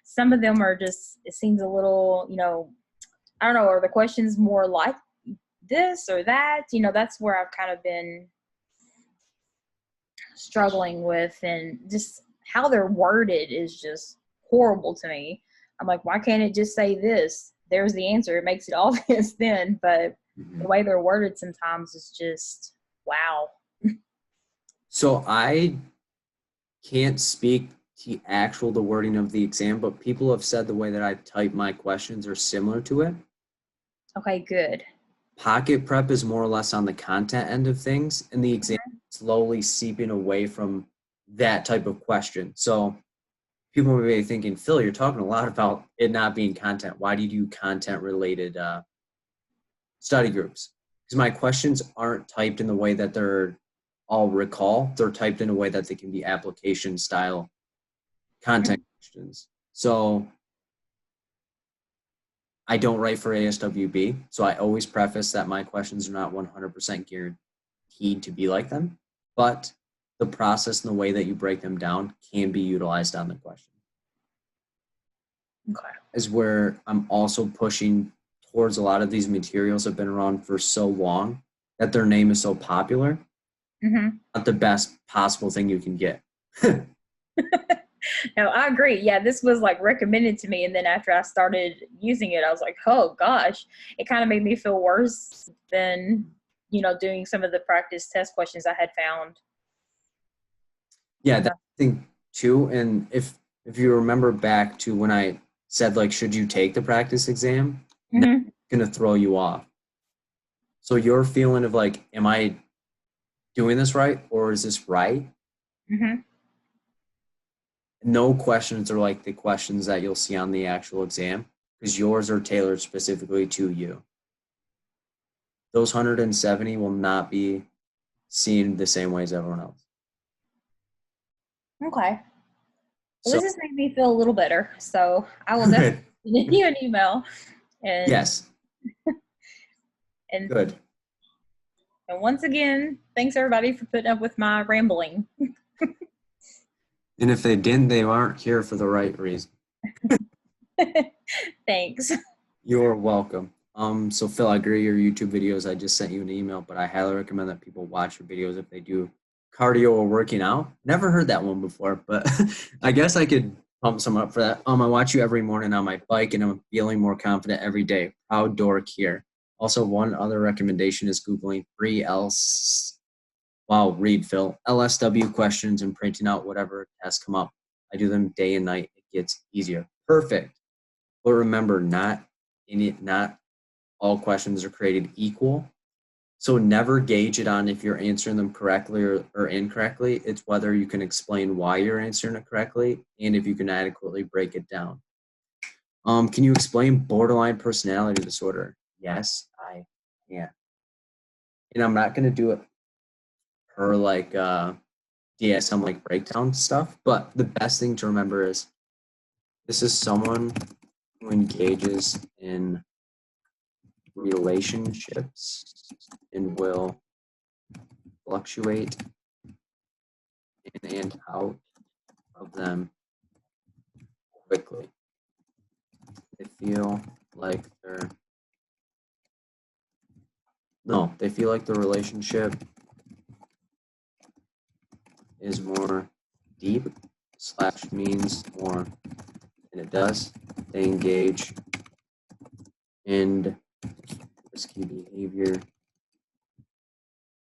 Speaker 4: some of them are just, it seems a little, I don't know, are the questions more like this or that? That's where I've kind of been struggling with, and just how they're worded is just horrible to me. I'm like, why can't it just say this? There's the answer. It makes it obvious then, but the way they're worded sometimes is just, wow.
Speaker 1: So I can't speak to the wording of the exam, but people have said the way that I type my questions are similar to it.
Speaker 4: Okay, good.
Speaker 1: Pocket prep is more or less on the content end of things, and the exam is slowly seeping away from that type of question. So people may be thinking, Phil, you're talking a lot about it not being content. Why do you do content-related study groups? Because my questions aren't typed in the way that they're all recall. They're typed in a way that they can be application-style content questions. So I don't write for ASWB, so I always preface that my questions are not 100% guaranteed to be like them, but the process and the way that you break them down can be utilized on the question.
Speaker 4: Okay.
Speaker 1: Is where I'm also pushing towards a lot of these materials have been around for so long that their name is so popular.
Speaker 4: Mm-hmm.
Speaker 1: Not the best possible thing you can get.
Speaker 4: No, I agree. Yeah, this was like recommended to me, and then after I started using it, I was like, oh gosh, it kind of made me feel worse than doing some of the practice test questions I had found.
Speaker 1: Yeah, that thing too. And if you remember back to when I said, like, should you take the practice exam?
Speaker 4: Mm-hmm.
Speaker 1: It's gonna throw you off. So your feeling of like, am I doing this right, or is this right?
Speaker 4: Mm-hmm.
Speaker 1: No questions are like the questions that you'll see on the actual exam, because yours are tailored specifically to you. Those 170 will not be seen the same way as everyone else.
Speaker 4: Okay. Well,
Speaker 1: So,
Speaker 4: this has made me feel a little better, so I will definitely send you an email. And,
Speaker 1: yes.
Speaker 4: And
Speaker 1: Good.
Speaker 4: And once again, thanks everybody for putting up with my rambling.
Speaker 1: And if they didn't, they aren't here for the right reason.
Speaker 4: Thanks.
Speaker 1: You're welcome. So Phil, I agree your YouTube videos. I just sent you an email, but I highly recommend that people watch your videos if they do cardio or working out. Never heard that one before, but I guess I could pump some up for that. I watch you every morning on my bike, and I'm feeling more confident every day. Proud dork here. Also, one other recommendation is Googling free read Phil, LSW questions and printing out whatever tests come up. I do them day and night. It gets easier. Perfect. But remember, not all questions are created equal. So never gauge it on if you're answering them correctly or incorrectly. It's whether you can explain why you're answering it correctly and if you can adequately break it down. Can you explain borderline personality disorder? Yes, I can. And I'm not going to do it per like DSM like breakdown stuff, but the best thing to remember is this is someone who engages in relationships and will fluctuate in and out of them quickly. They feel like they feel like the relationship is more deep / means more than it does. They engage in risky behavior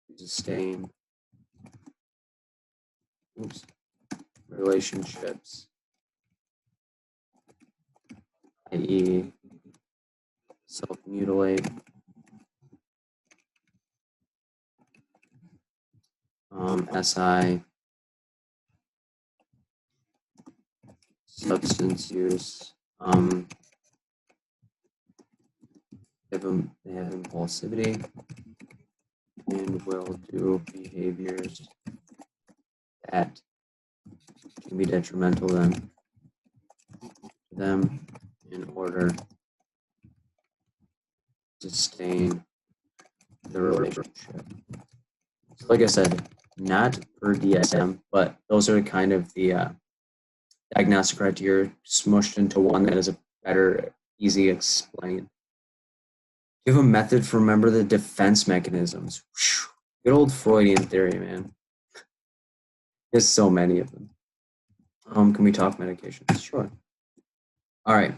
Speaker 1: to sustain relationships, i.e. self-mutilate, SI, substance use, They have impulsivity and will do behaviors that can be detrimental to them in order to sustain the relationship. So like I said, not per DSM, but those are kind of the diagnostic criteria smushed into one that is a better, easy explain. You have a method for remember the defense mechanisms. Whew. Good old Freudian theory, man. There's so many of them. Can we talk medications? Sure. All right.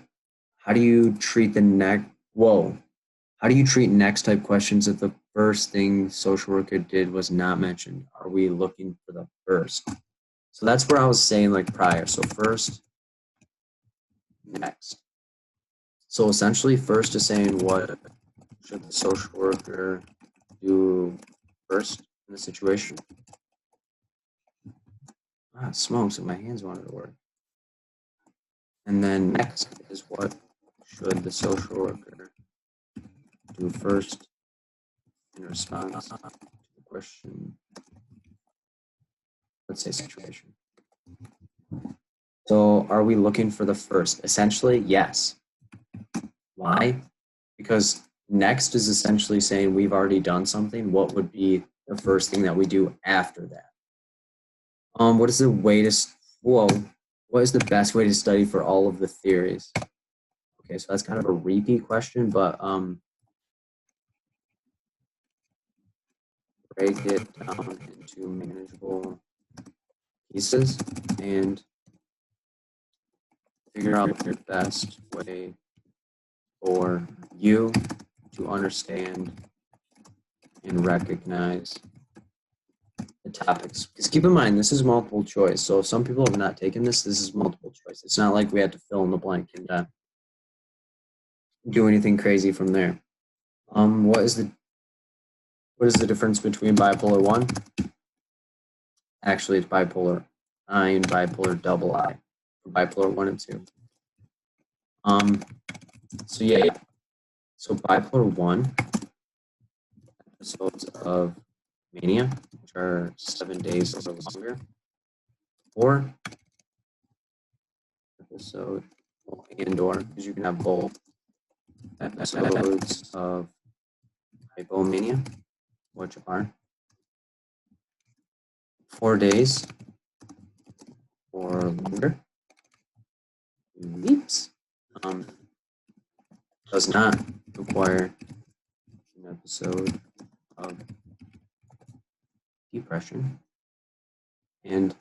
Speaker 1: How do you treat the next? Whoa. How do you treat next type questions if the first thing social worker did was not mentioned? Are we looking for the first? So that's where I was saying like prior. So first, next. So essentially first is saying what should the social worker do first in the situation? Ah, smokes, and my hands wanted to work. And then next is what should the social worker do first in response to the question, let's say situation. So are we looking for the first? Essentially, yes. Why? Because next is essentially saying we've already done something. What would be the first thing that we do after that? What is the way to, what is the best way to study for all of the theories? Okay, so that's kind of a repeat question, but break it down into manageable pieces and figure out the best way for you to understand and recognize the topics. Because keep in mind, this is multiple choice. So if some people have not taken this, this is multiple choice. It's not like we had to fill in the blank and do anything crazy from there. What is the difference between bipolar 1? Actually, it's bipolar I and bipolar double I. For bipolar 1 and 2. So yeah. So bipolar 1 episodes of mania, which are 7 days or longer, or episode and/or because you can have both episodes of hypomania, which are 4 days or longer. Leaps does not require an episode of depression and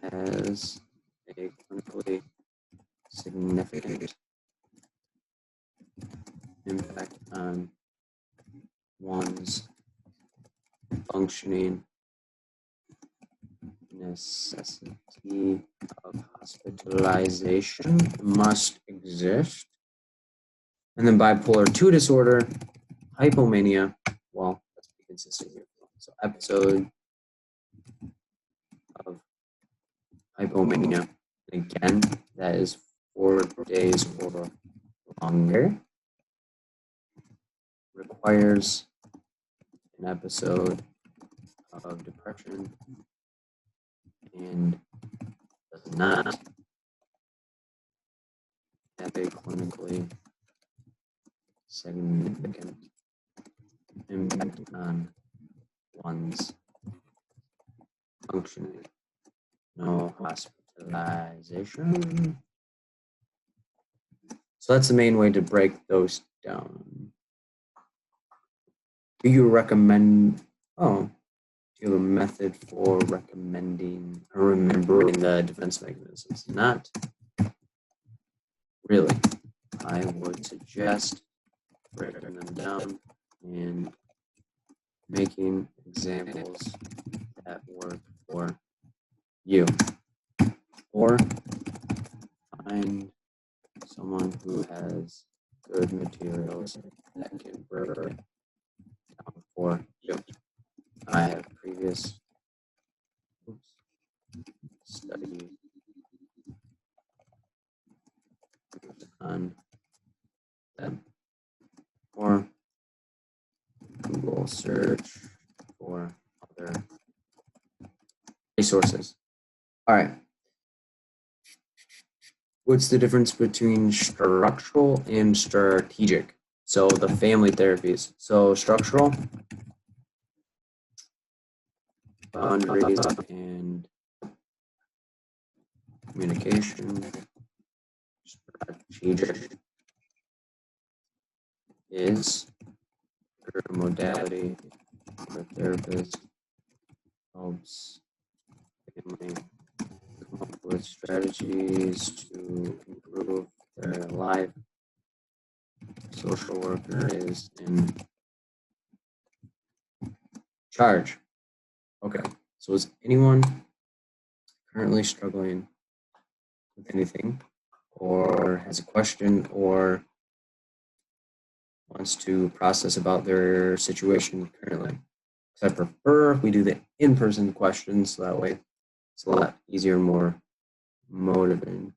Speaker 1: has a clinically significant impact on one's functioning, necessity of hospitalization must exist. And then bipolar 2 disorder, hypomania, well, let's be consistent here. So episode of hypomania, again, that is 4 days or longer, requires an episode of depression and does not have a clinically significant impact on one's functioning. No hospitalization. So that's the main way to break those down. Do you recommend, do you have a method for recommending or remembering the defense mechanisms? Not really. I would suggest breaking them down and making examples that work for you. Or find someone who has good materials that can break it down for you. I have previous studied on them. or Google search for other resources. All right. What's the difference between structural and strategic? So the family therapies. So structural, boundaries and communication. Strategic is a modality where therapist helps family come up with strategies to improve their life. Social worker is in charge. Okay, so is anyone currently struggling with anything, or has a question, or wants to process about their situation currently? Because I prefer we do the in-person questions, so that way it's a lot easier and more motivating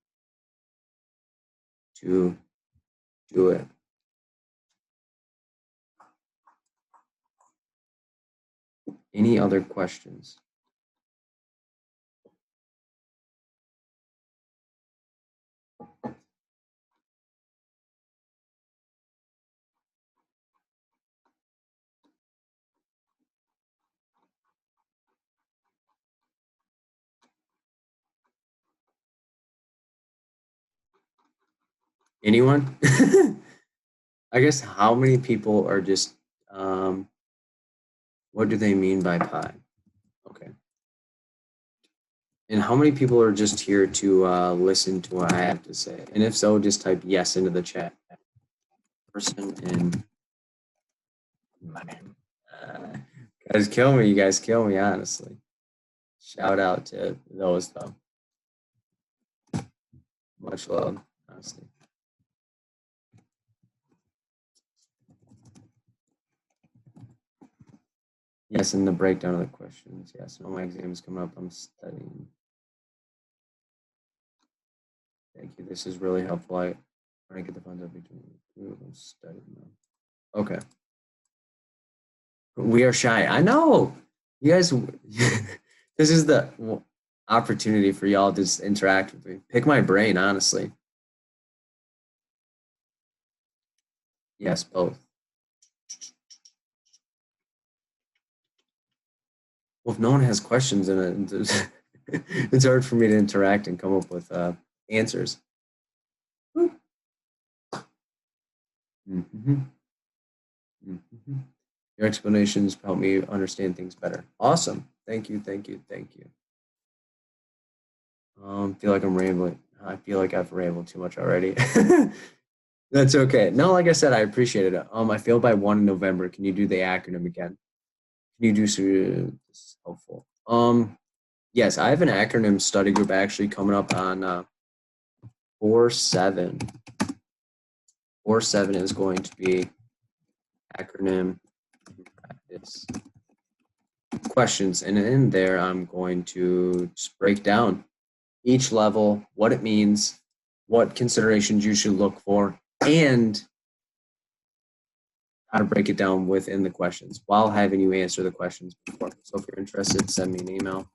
Speaker 1: to do it. Any other questions? Anyone? I guess how many people are just, what do they mean by pi? Okay. And how many people are just here to listen to what I have to say? And if so, just type yes into the chat. Person in guys kill me. You guys kill me, honestly. Shout out to those, though. Much love, honestly. Yes, and the breakdown of the questions. Yes, all my exams coming up. I'm studying. Thank you. This is really helpful. I try to get the funds up between I'm studying now. Okay. We are shy. I know. You guys, this is the opportunity for y'all to just interact with me. Pick my brain, honestly. Yes, both. Well, if no one has questions in it, it's hard for me to interact and come up with answers. Mm-hmm. Mm-hmm. Your explanations help me understand things better. Awesome. Thank you, thank you, thank you. Feel like I'm rambling. I feel like I've rambled too much already. That's okay. No, like I said, I appreciate it. I failed by 1 in November. Can you do the acronym again? Can you do so? This is helpful. Yes, I have an acronym study group actually coming up on 4/7. 4/7 is going to be acronym practice questions, and in there I'm going to just break down each level, what it means, what considerations you should look for, and how to break it down within the questions while having you answer the questions before. So if you're interested, send me an email,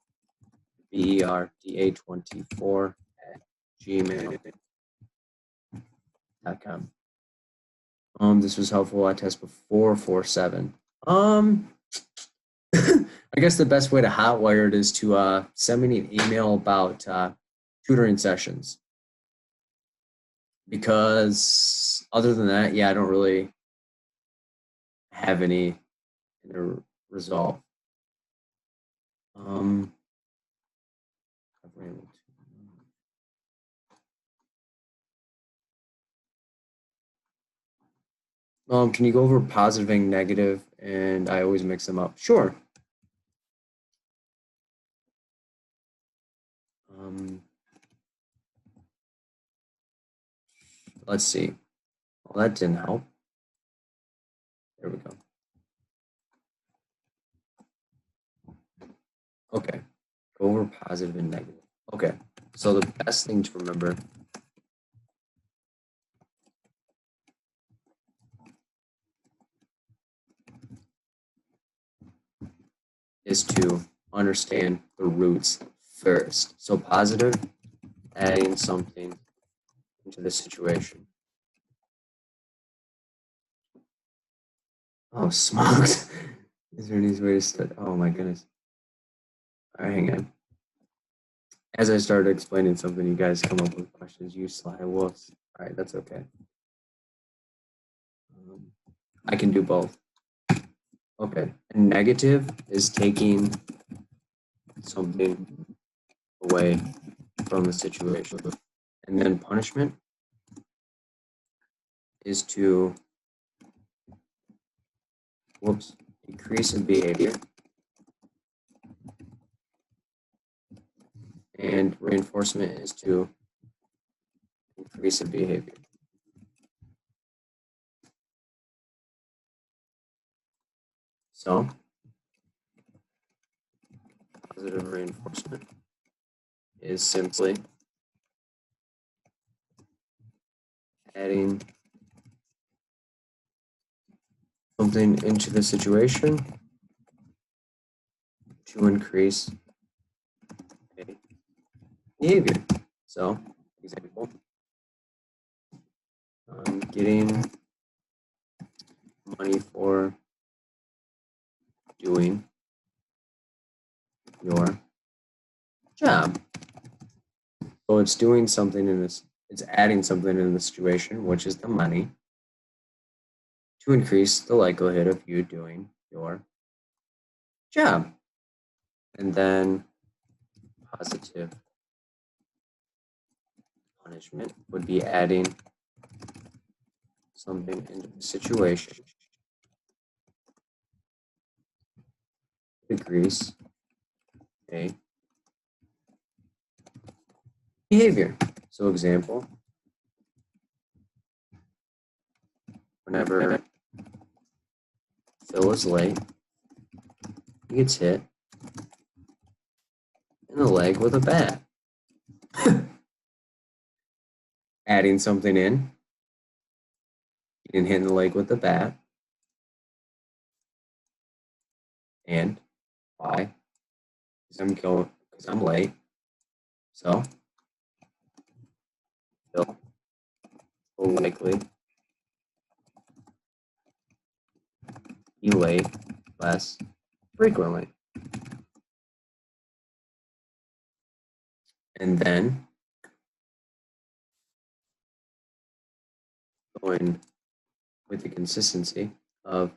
Speaker 1: berda24@gmail.com. This was helpful. I test before 4/7. I guess the best way to hotwire it is to send me an email about tutoring sessions. Because other than that, yeah, I don't really have any resolve. Can you go over positive and negative? And I always mix them up. Sure. Let's see. Well, that didn't help. There we go. Okay. Go over positive and negative. Okay. So the best thing to remember is to understand the roots first. So positive, adding something into the situation. Oh, smokes. Is there any way to start? Oh my goodness. All right, hang on. As I started explaining something, you guys come up with questions. You sly wolves. All right, that's okay. I can do both. Okay. And negative is taking something away from the situation. And then punishment is to, decrease in behavior. And reinforcement is to increase in behavior. So, positive reinforcement is simply adding something into the situation to increase behavior. So, example, getting money for doing your job. So it's doing something in this, it's adding something in the situation, which is the money, to increase the likelihood of you doing your job. And then positive punishment would be adding something into the situation to decrease a behavior. So example, whenever Phil is late, he gets hit in the leg with a bat. Adding something in, getting hit in the leg with the bat. And why? Because I'm late. So Phil will likely be late less frequently. And then going with the consistency of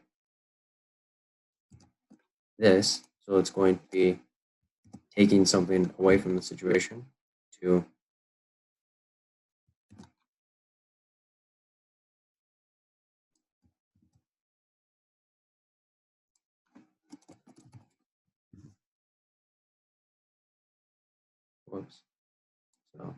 Speaker 1: this, so it's going to be taking something away from the situation to whoops. So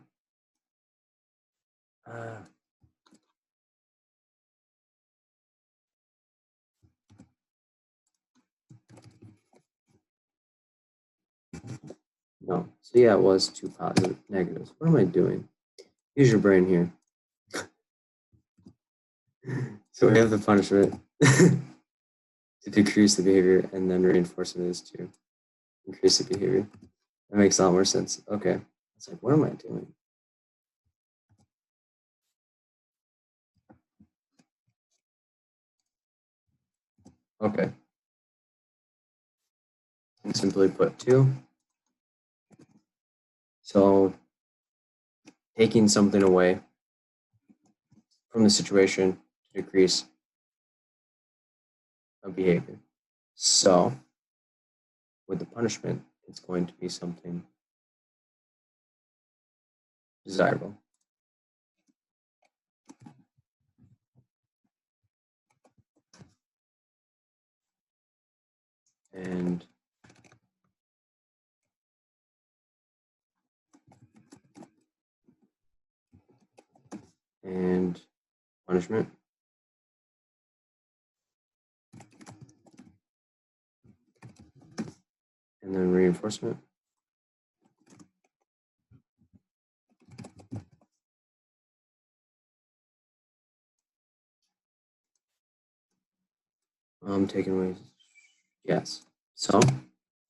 Speaker 1: no. So yeah, it was two positive negatives. What am I doing? Use your brain here. So we have the punishment to decrease the behavior, and then reinforcement is to increase the behavior. That makes a lot more sense. Okay. It's like, what am I doing? Okay. And simply put two. So taking something away from the situation to decrease a behavior. So with the punishment, it's going to be something desirable. And punishment. And then reinforcement. Taking away, yes. So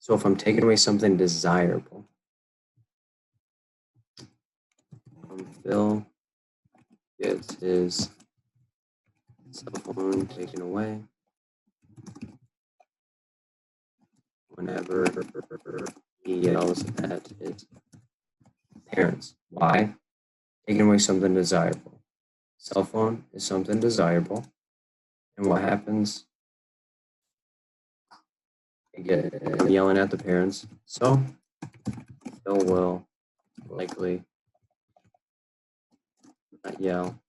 Speaker 1: So if I'm taking away something desirable, Phil gets his cell phone taken away whenever he yells at his parents. Why? Taking away something desirable. Cell phone is something desirable. And what happens? They get yelling at the parents. So Phil will likely not yell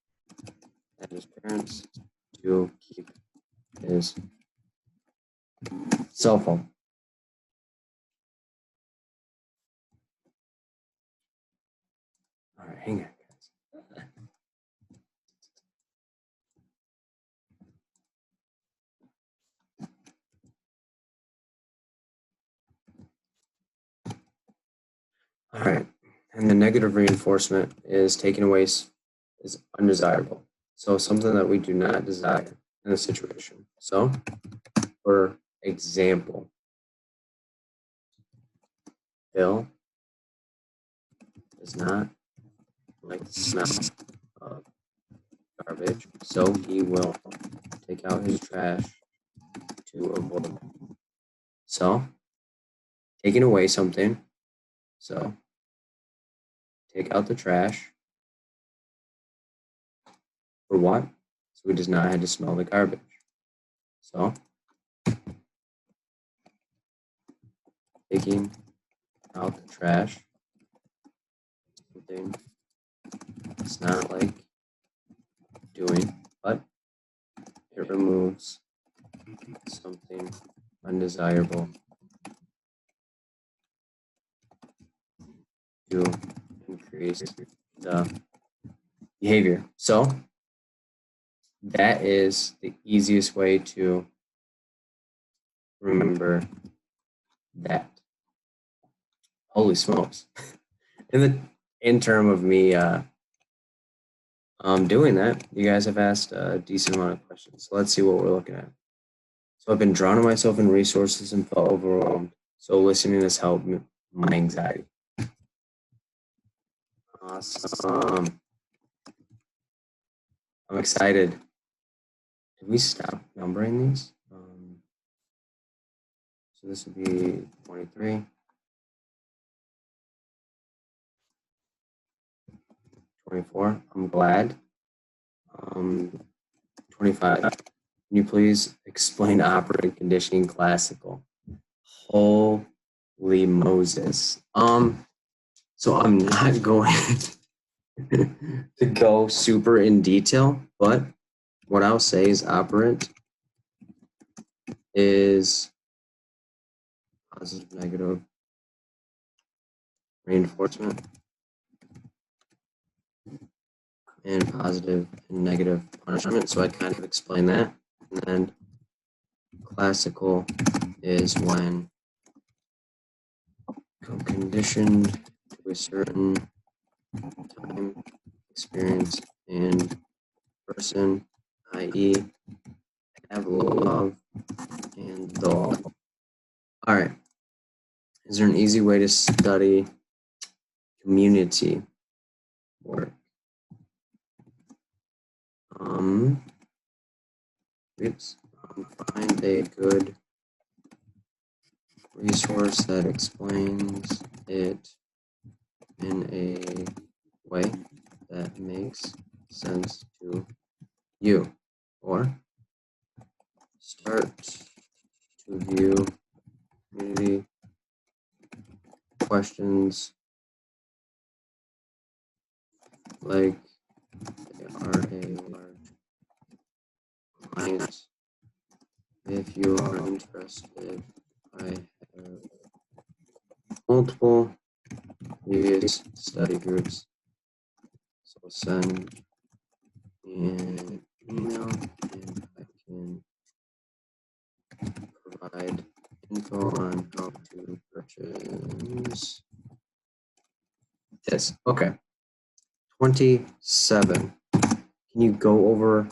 Speaker 1: at his parents to keep his cell phone. All right, hang on, guys. All right, and the negative reinforcement is taken away is undesirable. So something that we do not desire in a situation. So, for example, Bill does not like the smell of garbage, so he will take out his trash to avoid it. So, taking away something. So, take out the trash. For what? So he does not have to smell the garbage. So, taking out the trash, something it's not like doing, but it removes something undesirable to increase the behavior. So that is the easiest way to remember that. Holy smokes. In term of me doing that, you guys have asked a decent amount of questions. So let's see what we're looking at. So I've been drowning myself in resources and felt overwhelmed. So listening has helped my anxiety. Awesome. I'm excited. Did we stop numbering these? So this would be 23. 24. I'm glad. 25. Can you please explain operating conditioning classical? Holy Moses. So I'm not going to go super in detail, but what I'll say is operant is positive, negative reinforcement and positive and negative punishment. So I kind of explain that. And then classical is when conditioned to a certain time, experience, and person, i.e. Pavlov and Dahl. All right. Is there an easy way to study community work? Find a good resource that explains it in a way that makes sense to you, or start to view community questions like they are a large client. If you are interested, I have multiple previous study groups, so send me an email and I can provide info on how to purchase this. Okay. 27. Can you go over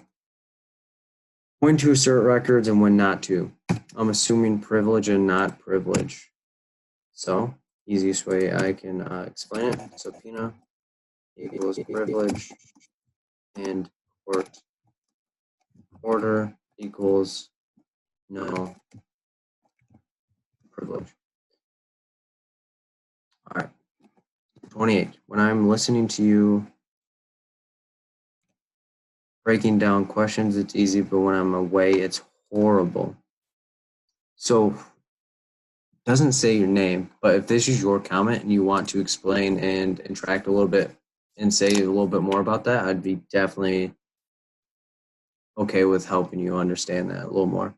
Speaker 1: when to assert records and when not to? I'm assuming privilege and not privilege. So, easiest way I can explain it, subpoena equals privilege, and court order equals no privilege. All right, 28. When I'm listening to you breaking down questions, it's easy, but when I'm away, it's horrible. So, doesn't say your name, but if this is your comment and you want to explain and interact a little bit and say a little bit more about that, I'd be definitely okay with helping you understand that a little more.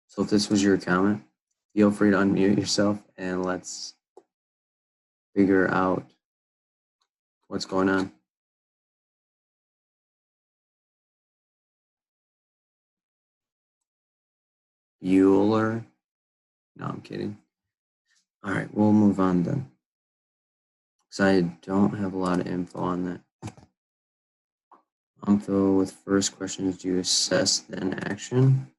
Speaker 1: So if this was your comment, feel free to unmute yourself and let's figure out what's going on. Bueller? No, I'm kidding. All right, we'll move on then, because I don't have a lot of info on that. Info with first questions, do you assess then action?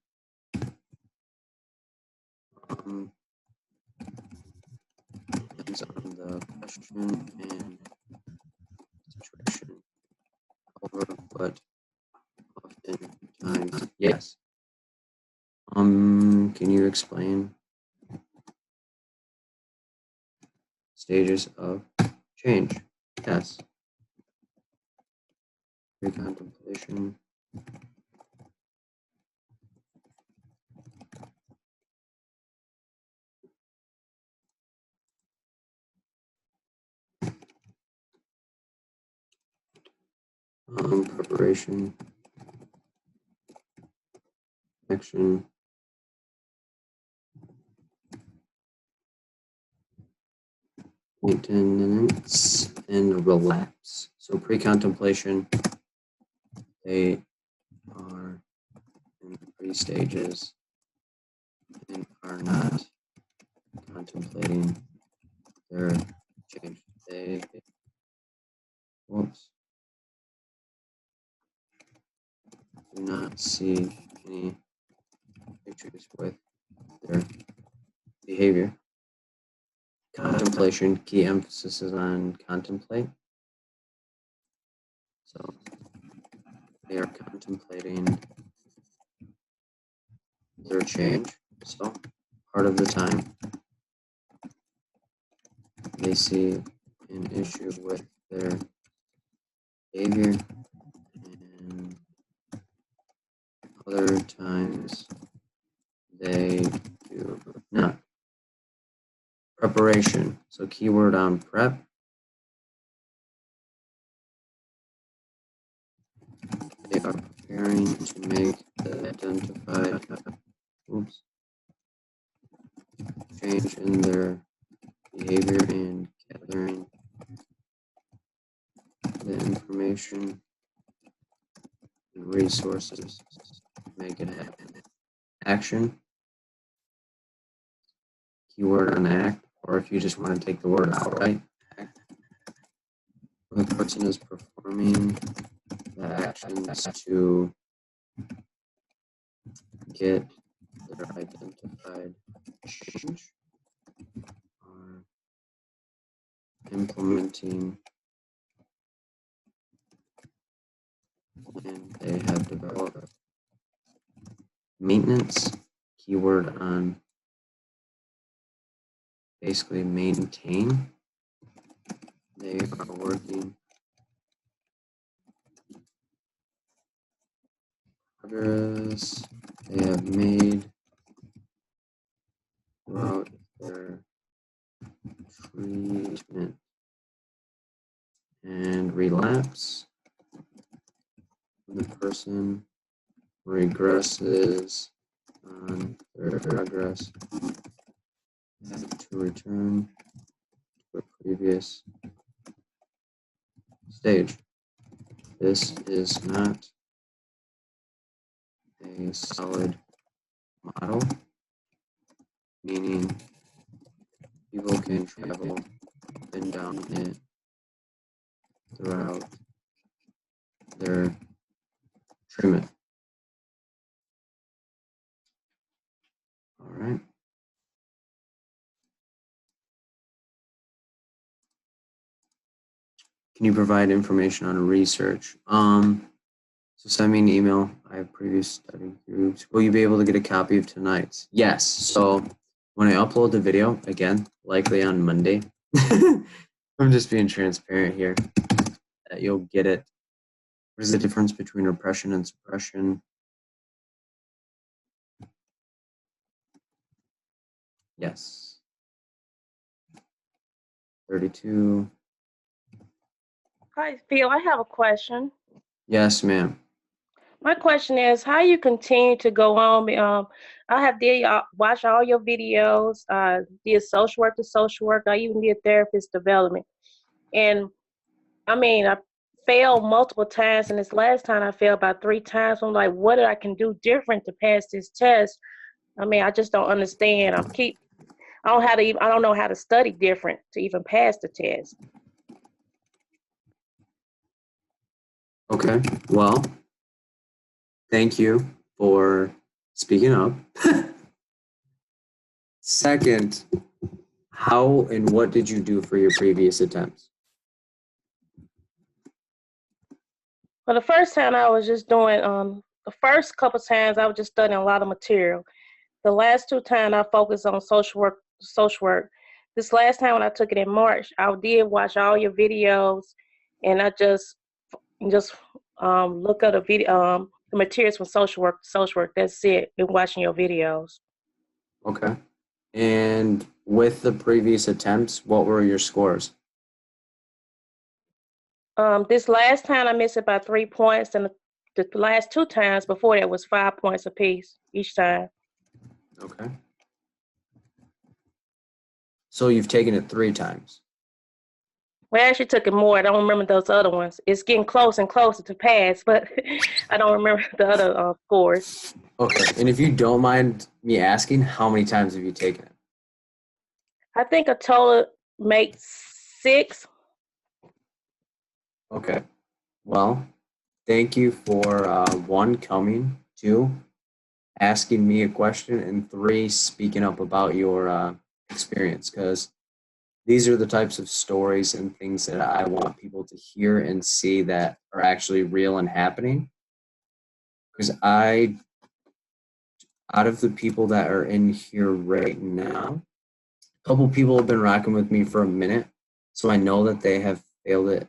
Speaker 1: Depends on the question and situation. However, but oftentimes, yes. Can you explain stages of change? Yes. Pre-contemplation. Preparation. Action. Maintenance and relapse. So pre-contemplation, they are in 3 stages and are not contemplating their change. They, do not see any pictures with their behavior. Contemplation, key emphasis is on contemplate. So they are contemplating their change. So part of the time they see an issue with their behavior, and other times they do not. Preparation. So keyword on prep. They are preparing to make the identified change in their behavior and gathering the information and resources to make it happen. Action. Keyword on act, or if you just want to take the word out, right? Act. The person is performing the actions to get their identified change, or implementing and they have developed. Maintenance, keyword on basically maintain. They are working progress they have made throughout their treatment. And relapse, the person regresses on their progress to return to a previous stage. This is not a solid model, meaning people can travel up and down it throughout their treatment. All right. Can you provide information on research? So send me an email. I have previous study groups. Will you be able to get a copy of tonight's? Yes. So when I upload the video, again, likely on Monday, I'm just being transparent here, that you'll get it. What is the difference between repression and suppression? Yes. 32.
Speaker 5: Hi, Phil. I have a question.
Speaker 1: Yes, ma'am.
Speaker 5: My question is, how you continue to go on? I did watch all your videos. Did social work to social work. I even did therapist development. And I mean, I failed multiple times, and this last time I failed about 3 times. I'm like, what I can do different to pass this test? I mean, I just don't understand. I don't know how to study different to even pass the test.
Speaker 1: Okay. Well, thank you for speaking up. Second, how and what did you do for your previous attempts?
Speaker 5: Well, the first time I was just doing, the first couple times I was just studying a lot of material. The last 2 times I focused on social work. This last time when I took it in March, I did watch all your videos, and I just look at the materials from social work. That's it. Been watching your videos.
Speaker 1: Okay. And with the previous attempts, what were your scores?
Speaker 5: This last time I missed it by 3 points, and the last 2 times before that was 5 points apiece each time.
Speaker 1: Okay. So you've taken it 3 times.
Speaker 5: Well, I actually took it more. I don't remember those other ones. It's getting closer and closer to pass, but I don't remember the other scores.
Speaker 1: Okay. And if you don't mind me asking, how many times have you taken it?
Speaker 5: I think a total makes 6.
Speaker 1: Okay. Well, thank you for 1, coming, 2, asking me a question, and 3, speaking up about your experience, because these are the types of stories and things that I want people to hear and see that are actually real and happening. Because out of the people that are in here right now, a couple people have been rocking with me for a minute, so I know that they have failed it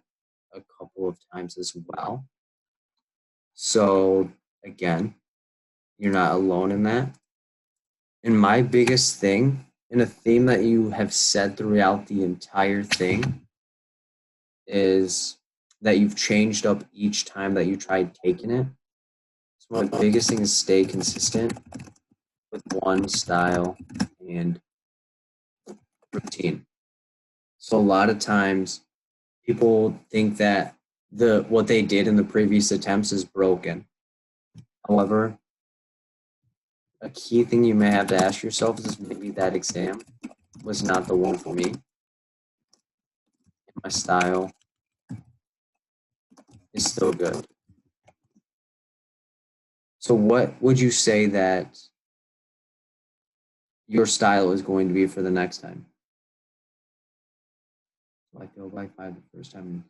Speaker 1: a couple of times as well. So again, you're not alone in that. And my biggest thing, and a theme that you have said throughout the entire thing, is that you've changed up each time that you tried taking it. So my biggest thing is stay consistent with one style and routine. So a lot of times people think that what they did in the previous attempts is broken. However, a key thing you may have to ask yourself is maybe that exam was not the one for me. My style is still good. So what would you say that your style is going to be for the next time? So I feel like by the first time.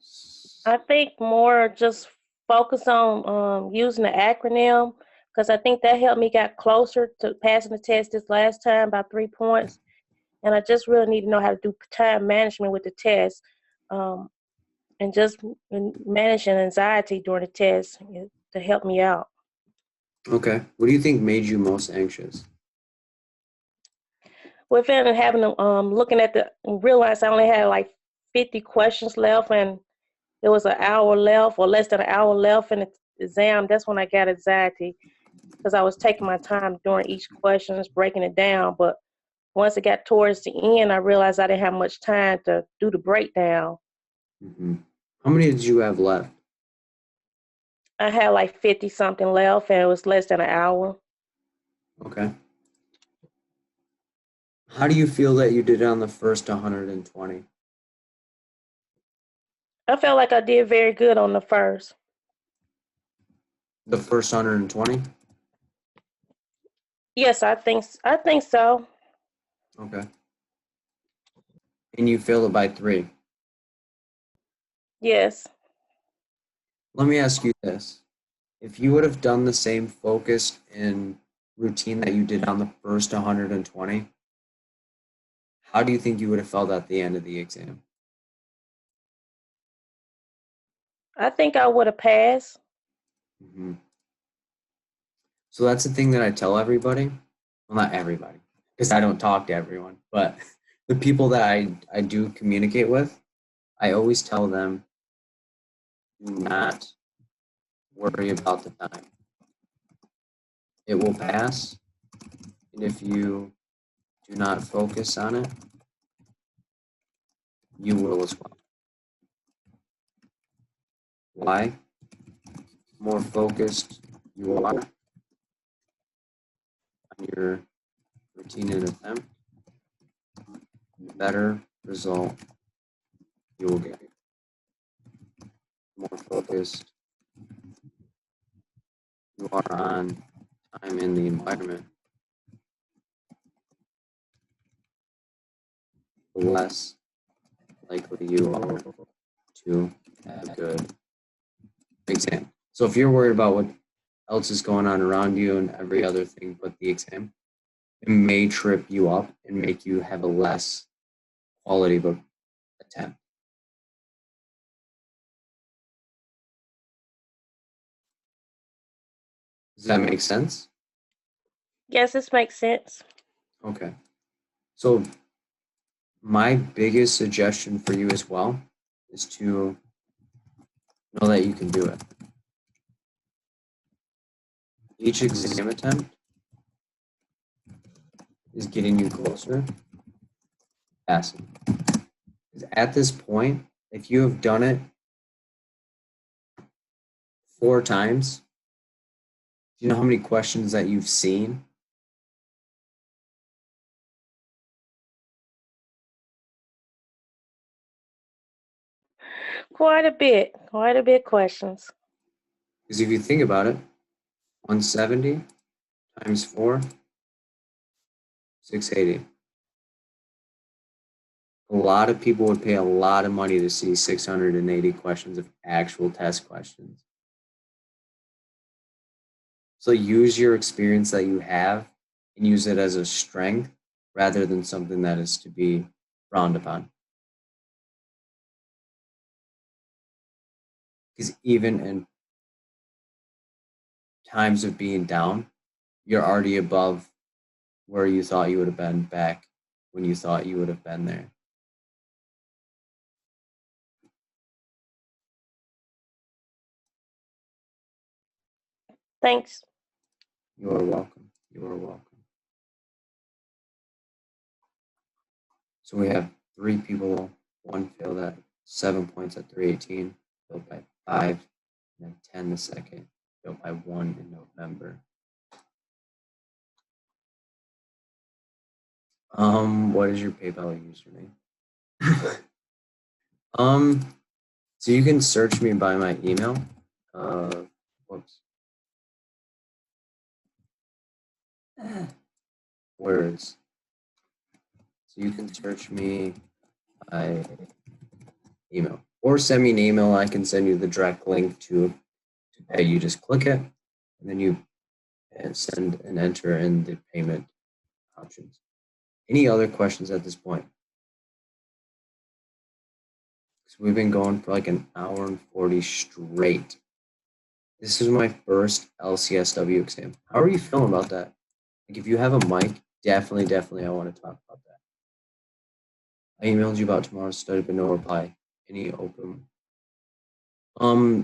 Speaker 5: I think more just focus on using the acronym, because I think that helped me get closer to passing the test this last time by 3 points. And I just really need to know how to do time management with the test, and just managing anxiety during the test to help me out.
Speaker 1: Okay. What do you think made you most anxious?
Speaker 5: Within having looking at realize I only had like 50 questions left, and there was an hour left or less than an hour left in the exam. That's when I got anxiety, because I was taking my time during each question, breaking it down. But once it got towards the end, I realized I didn't have much time to do the breakdown.
Speaker 1: Mm-hmm. How many did you have left?
Speaker 5: I had like 50 something left, and it was less than an hour.
Speaker 1: Okay. How do you feel that you did on the first 120?
Speaker 5: I felt like I did very good on the first.
Speaker 1: The first 120?
Speaker 5: Yes, I think so.
Speaker 1: Okay. And you failed it by 3.
Speaker 5: Yes.
Speaker 1: Let me ask you this. If you would have done the same focus and routine that you did on the first 120, how do you think you would have felt at the end of the exam?
Speaker 5: I think I would have passed.
Speaker 1: Mm-hmm. So that's the thing that I tell everybody. Well, not everybody, because I don't talk to everyone, but the people that I do communicate with, I always tell them, do not worry about the time. It will pass. And if you do not focus on it, you will as well. Why? The more focused you are on your routine and attempt, the better result you will get. The more focused you are on time in the environment, the less likely you are to have a good exam. So if you're worried about what else is going on around you and every other thing but the exam, it may trip you up and make you have a less quality of an attempt. Does that make sense?
Speaker 5: Yes, this makes sense.
Speaker 1: Okay. So my biggest suggestion for you as well is to know that you can do it. Each exam attempt is getting you closer to passing. Because at this point, if you have done it 4 times, do you know how many questions that you've seen?
Speaker 5: Quite a bit questions.
Speaker 1: Because if you think about it, 170 times 4, 680. A lot of people would pay a lot of money to see 680 questions of actual test questions. So use your experience that you have and use it as a strength rather than something that is to be frowned upon. Because even in times of being down, you're already above where you thought you would have been back when you thought you would have been there.
Speaker 5: Thanks.
Speaker 1: You are welcome. You are welcome. So we have 3 people, 1 failed at 7 points at 318, failed by 5, and then 10 the second, failed by 1 in November. What is your PayPal username? So you can search me by my email. Whoops. Words. So you can search me by email or send me an email. I can send you the direct link to pay. You just click it and then you send and enter in the payment options. Any other questions at this point? So we've been going for like an hour and 40 straight. This is my first LCSW exam. How are you feeling about that? Like if you have a mic, definitely I want to talk about that. I emailed you about tomorrow's study, but no reply. Any open?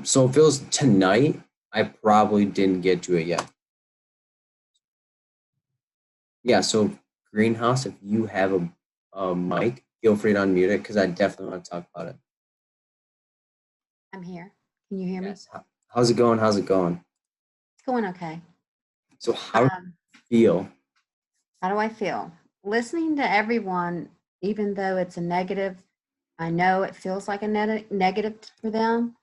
Speaker 1: So if it was tonight, I probably didn't get to it yet. Yeah, so Greenhouse, if you have a mic, feel free to unmute it because I definitely want to talk about it.
Speaker 6: I'm here. Can you hear me?
Speaker 1: Yes. How's it going? How's it going?
Speaker 6: It's going okay.
Speaker 1: So how do you feel?
Speaker 6: How do I feel? Listening to everyone, even though it's a negative, I know it feels like a negative for them,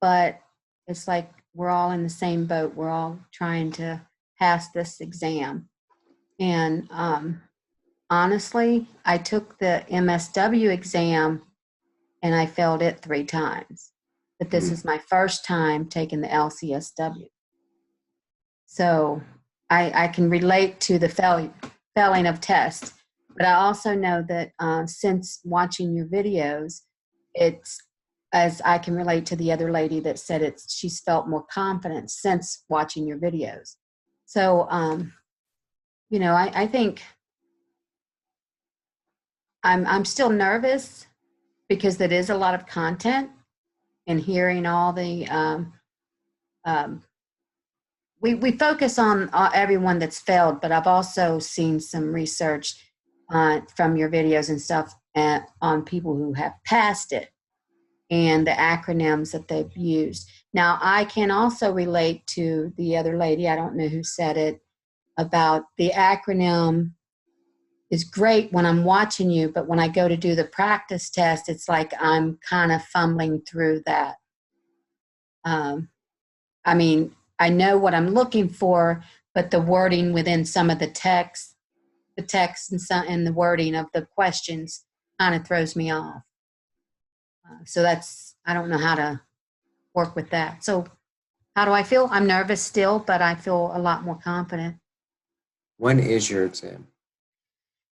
Speaker 6: but it's like we're all in the same boat. We're all trying to pass this exam. And honestly, I took the MSW exam and I failed it 3 times. But this is my first time taking the LCSW. So I can relate to the failing of tests. But I also know that since watching your videos, it's, as I can relate to the other lady that said she's felt more confident since watching your videos. So, you know, I think I'm still nervous because there is a lot of content, and hearing all the, we focus on everyone that's failed, but I've also seen some research from your videos and stuff on people who have passed it and the acronyms that they've used. Now, I can also relate to the other lady, I don't know who said it, about the acronym is great when I'm watching you, but when I go to do the practice test, it's like I'm kind of fumbling through that. I mean, I know what I'm looking for, but the wording within some of the text and the wording of the questions kind of throws me off. So I don't know how to work with that. So how do I feel? I'm nervous still, but I feel a lot more confident.
Speaker 1: When is your exam?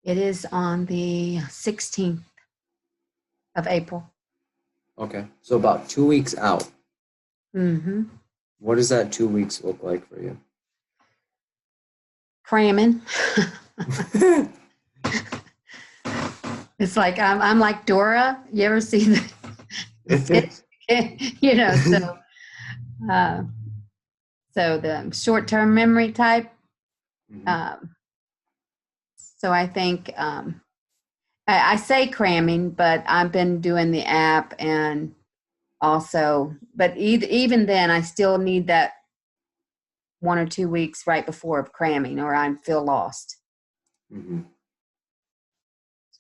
Speaker 6: It is on the 16th of April.
Speaker 1: Okay, so about 2 weeks out.
Speaker 6: Mm-hmm.
Speaker 1: What does that 2 weeks look like for you?
Speaker 6: Cramming. It's like I'm like Dora. You ever see the you know, so the short-term memory type. So I think I say cramming, but I've been doing the app and also, but even then I still need that 1 or 2 weeks right before of cramming, or I feel lost.
Speaker 1: Mm-hmm.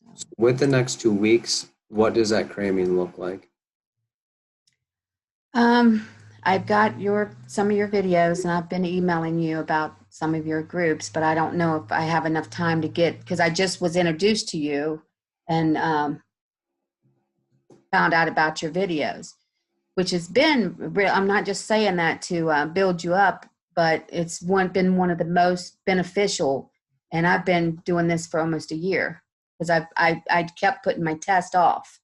Speaker 1: So with the next 2 weeks, what does that cramming look like?
Speaker 6: I've got some of your videos, and I've been emailing you about some of your groups, but I don't know if I have enough time to get, because I just was introduced to you and found out about your videos, which has been real. I'm not just saying that to build you up, but it's been one of the most beneficial, and I've been doing this for almost a year because I kept putting my test off.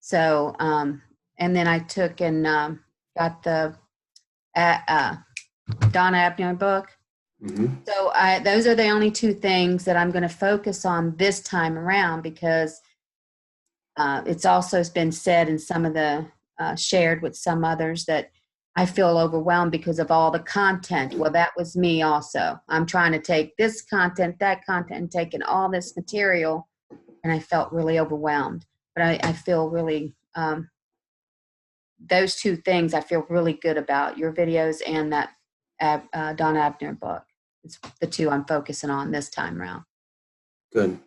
Speaker 6: So, and then I took and got the Donna Abner book. Mm-hmm. So those are the only 2 things that I'm going to focus on this time around, because it's also been said in some of the shared with some others that I feel overwhelmed because of all the content. Well, that was me also. I'm trying to take this content, that content, and taking all this material, and I felt really overwhelmed. But I feel really, those 2 things I feel really good about, your videos and that Don Abner book. It's the 2 I'm focusing on this time around.
Speaker 1: Good.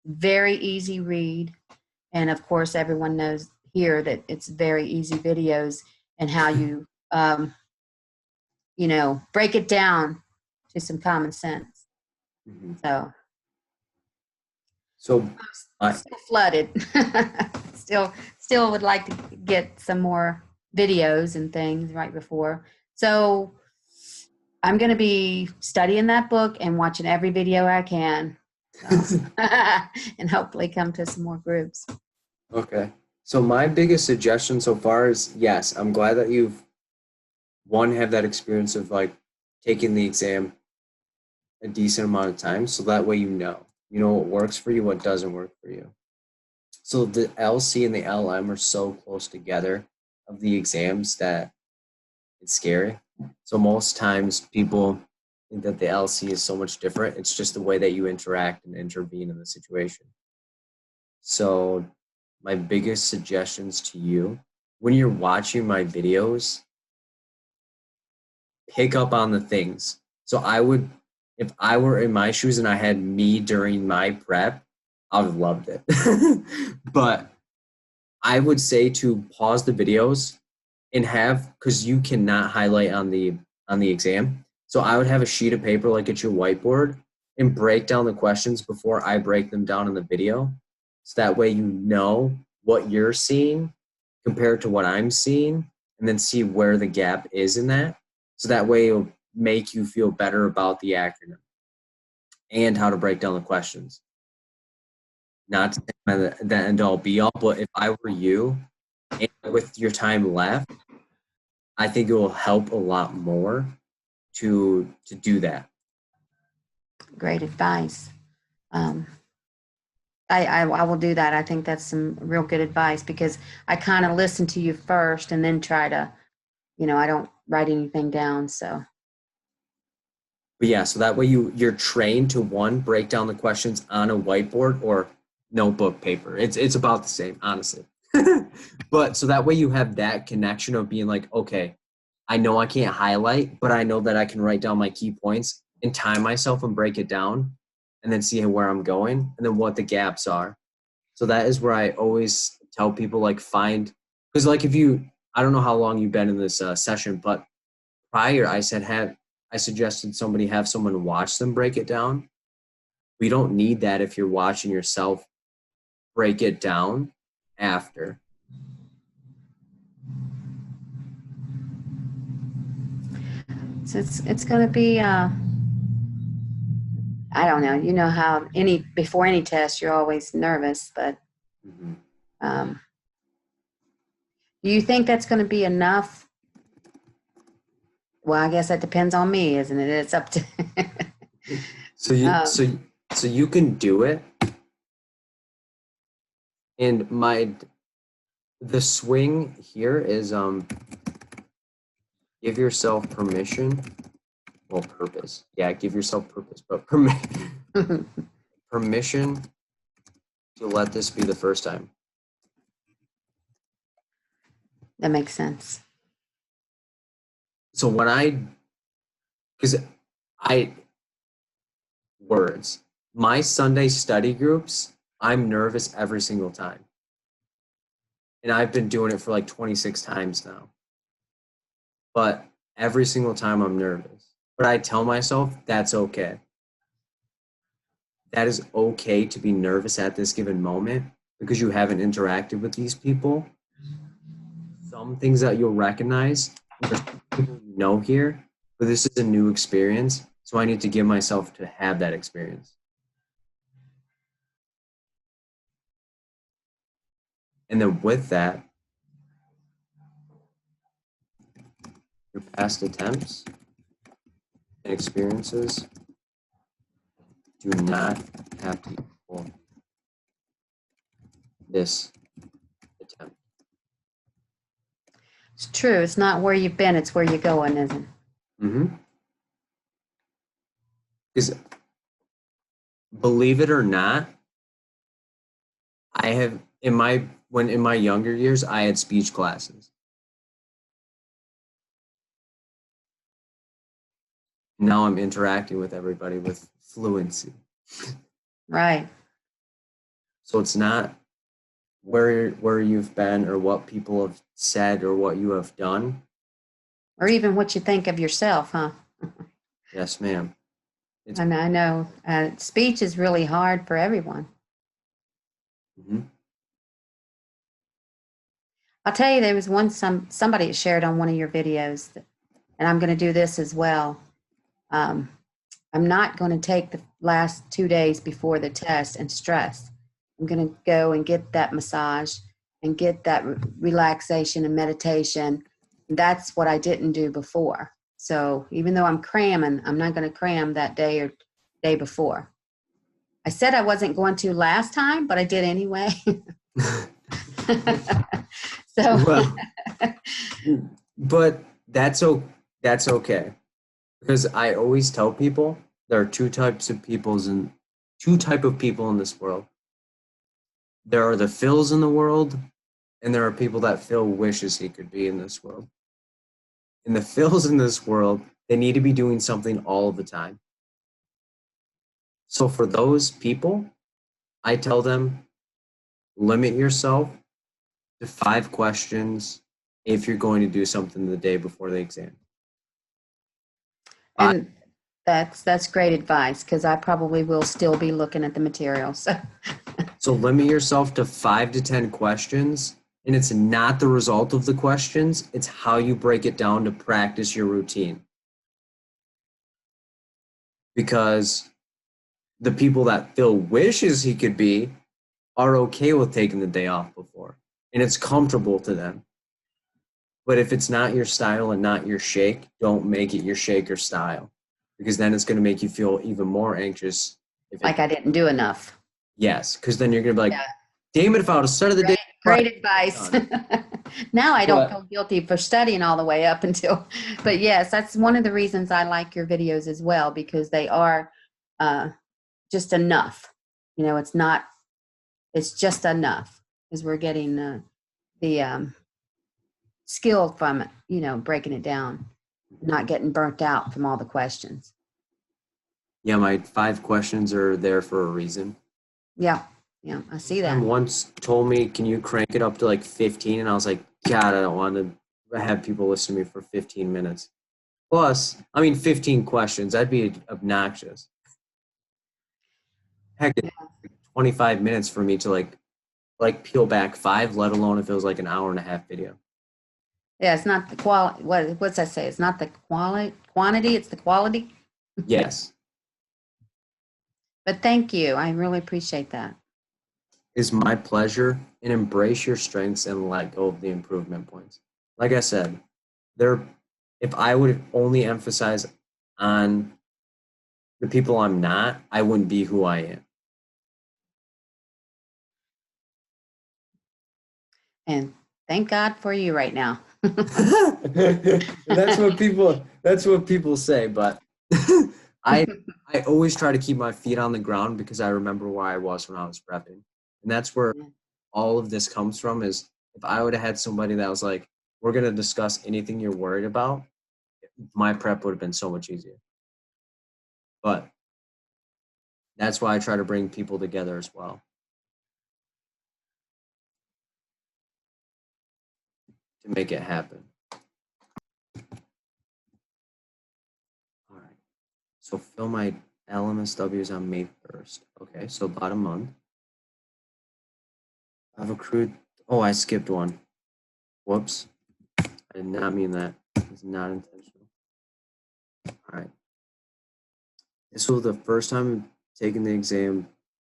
Speaker 1: Very
Speaker 6: easy read. And of course, everyone knows here that it's very easy videos, and how you, you know, break it down to some common sense. Mm-hmm. So I'm still flooded. Still would like to get some more videos and things right before. So I'm going to be studying that book and watching every video I can, and hopefully come to some more groups.
Speaker 1: Okay. So my biggest suggestion so far is, yes, I'm glad that you've have that experience of like taking the exam a decent amount of time, so that way you know what works for you, what doesn't work for you. So the LC and the LM are so close together of the exams that it's scary. So most times people think that the LC is so much different. It's just the way that you interact and intervene in the situation. So my biggest suggestions to you, when you're watching my videos, pick up on the things. So if I were in my shoes and I had me during my prep, I would have loved it. But I would say to pause the videos and have, because you cannot highlight on the exam. So I would have a sheet of paper like at your whiteboard and break down the questions before I break them down in the video. So that way you know what you're seeing compared to what I'm seeing, and then see where the gap is in that. So that way it'll make you feel better about the acronym and how to break down the questions. Not to say the end all be all, but if I were you, and with your time left, I think it will help a lot more to do that.
Speaker 6: Great advice. I will do that. I think that's some real good advice, because I kind of listen to you first and then try to, I don't write anything down. So.
Speaker 1: But yeah, so that way you're trained to, one, break down the questions on a whiteboard or notebook paper. It's about the same, honestly. But so that way you have that connection of being like, okay, I know I can't highlight, but I know that I can write down my key points and time myself and break it down and then see where I'm going and then what the gaps are. So that is where I always tell people, like, find, because like I don't know how long you've been in this session, but prior I suggested somebody have someone watch them break it down. We don't need that if you're watching yourself break it down after.
Speaker 6: So it's going to be, I don't know, you know how before any test, you're always nervous, but do you think that's going to be enough? Well, I guess that depends on me, isn't it? It's up to.
Speaker 1: So you can do it. And the swing here is give yourself permission. Well, purpose. Yeah, give yourself purpose, but permission to let this be the first time.
Speaker 6: That makes sense.
Speaker 1: So my Sunday study groups, I'm nervous every single time. And I've been doing it for like 26 times now. But every single time I'm nervous. But I tell myself that's okay. That is okay to be nervous at this given moment because you haven't interacted with these people. Some things that you'll recognize, there's people you know here, but this is a new experience. So I need to give myself to have that experience. And then with that, your past attempts and experiences do not have to equal this attempt.
Speaker 6: It's true. It's not where you've been, it's where you're going, isn't it?
Speaker 1: Mm-hmm. Because believe it or not, I have in my younger years, I had speech classes. Now I'm interacting with everybody with fluency.
Speaker 6: Right.
Speaker 1: So it's not where you've been or what people have said or what you have done.
Speaker 6: Or even what you think of yourself, huh?
Speaker 1: Yes, ma'am.
Speaker 6: And I know speech is really hard for everyone.
Speaker 1: Mm-hmm.
Speaker 6: I'll tell you, there was somebody that shared on one of your videos, and I'm going to do this as well. I'm not going to take the last 2 days before the test and stress. I'm going to go and get that massage and get that relaxation and meditation. That's what I didn't do before. So even though I'm cramming, I'm not going to cram that day or day before. I said I wasn't going to last time, but I did anyway. So,
Speaker 1: well, but that's okay, because I always tell people there are two type of people in this world. There are the Phils in the world, and there are people that Phil wishes he could be in this world. And the Phils in this world, they need to be doing something all the time. So for those people, I tell them, limit yourself to 5 questions if you're going to do something the day before the exam.
Speaker 6: And that's great advice, because I probably will still be looking at the material.
Speaker 1: So limit yourself to 5 to 10 questions, and it's not the result of the questions, it's how you break it down to practice your routine. Because the people that Phil wishes he could be are okay with taking the day off before, and it's comfortable to them. But if it's not your style and not your shake, don't make it your shake or style, because then it's going to make you feel even more anxious.
Speaker 6: Like I didn't do enough.
Speaker 1: Yes, because then you're going to be like,
Speaker 6: Yeah.
Speaker 1: damn it, if I would have started the day.
Speaker 6: Great advice. Now I don't feel guilty for studying all the way up until, but yes, that's one of the reasons I like your videos as well, because they are just enough. You know, it's just enough, because we're getting the skill from it, you know, breaking it down, not getting burnt out from all the questions.
Speaker 1: Yeah, my 5 questions are there for a reason.
Speaker 6: Yeah, I see that.
Speaker 1: Someone once told me, can you crank it up to like 15? And I was like, God, I don't want to have people listen to me for 15 minutes. Plus, 15 questions, that'd be obnoxious. Heck, it's 25 minutes for me to like peel back 5, let alone if it was like an hour and a half video.
Speaker 6: Yeah, it's not the quality. What's that say? It's not the quantity, it's the quality.
Speaker 1: Yes.
Speaker 6: But thank you. I really appreciate that.
Speaker 1: It's my pleasure, and embrace your strengths and let go of the improvement points. Like I said, if I would only emphasize on the people I'm not, I wouldn't be who I am.
Speaker 6: And thank God for you right now.
Speaker 1: That's what people say, but I always try to keep my feet on the ground, because I remember where I was when I was prepping. And that's where all of this comes from, is if I would have had somebody that was like, we're going to discuss anything you're worried about, my prep would have been so much easier. But that's why I try to bring people together as well, to make it happen. All right. So fill my LMSWs on May 1st. Okay, so about a month. I've accrued. Oh, I skipped one. Whoops. I did not mean that. It's not intentional. All right. This was the first time taking the exam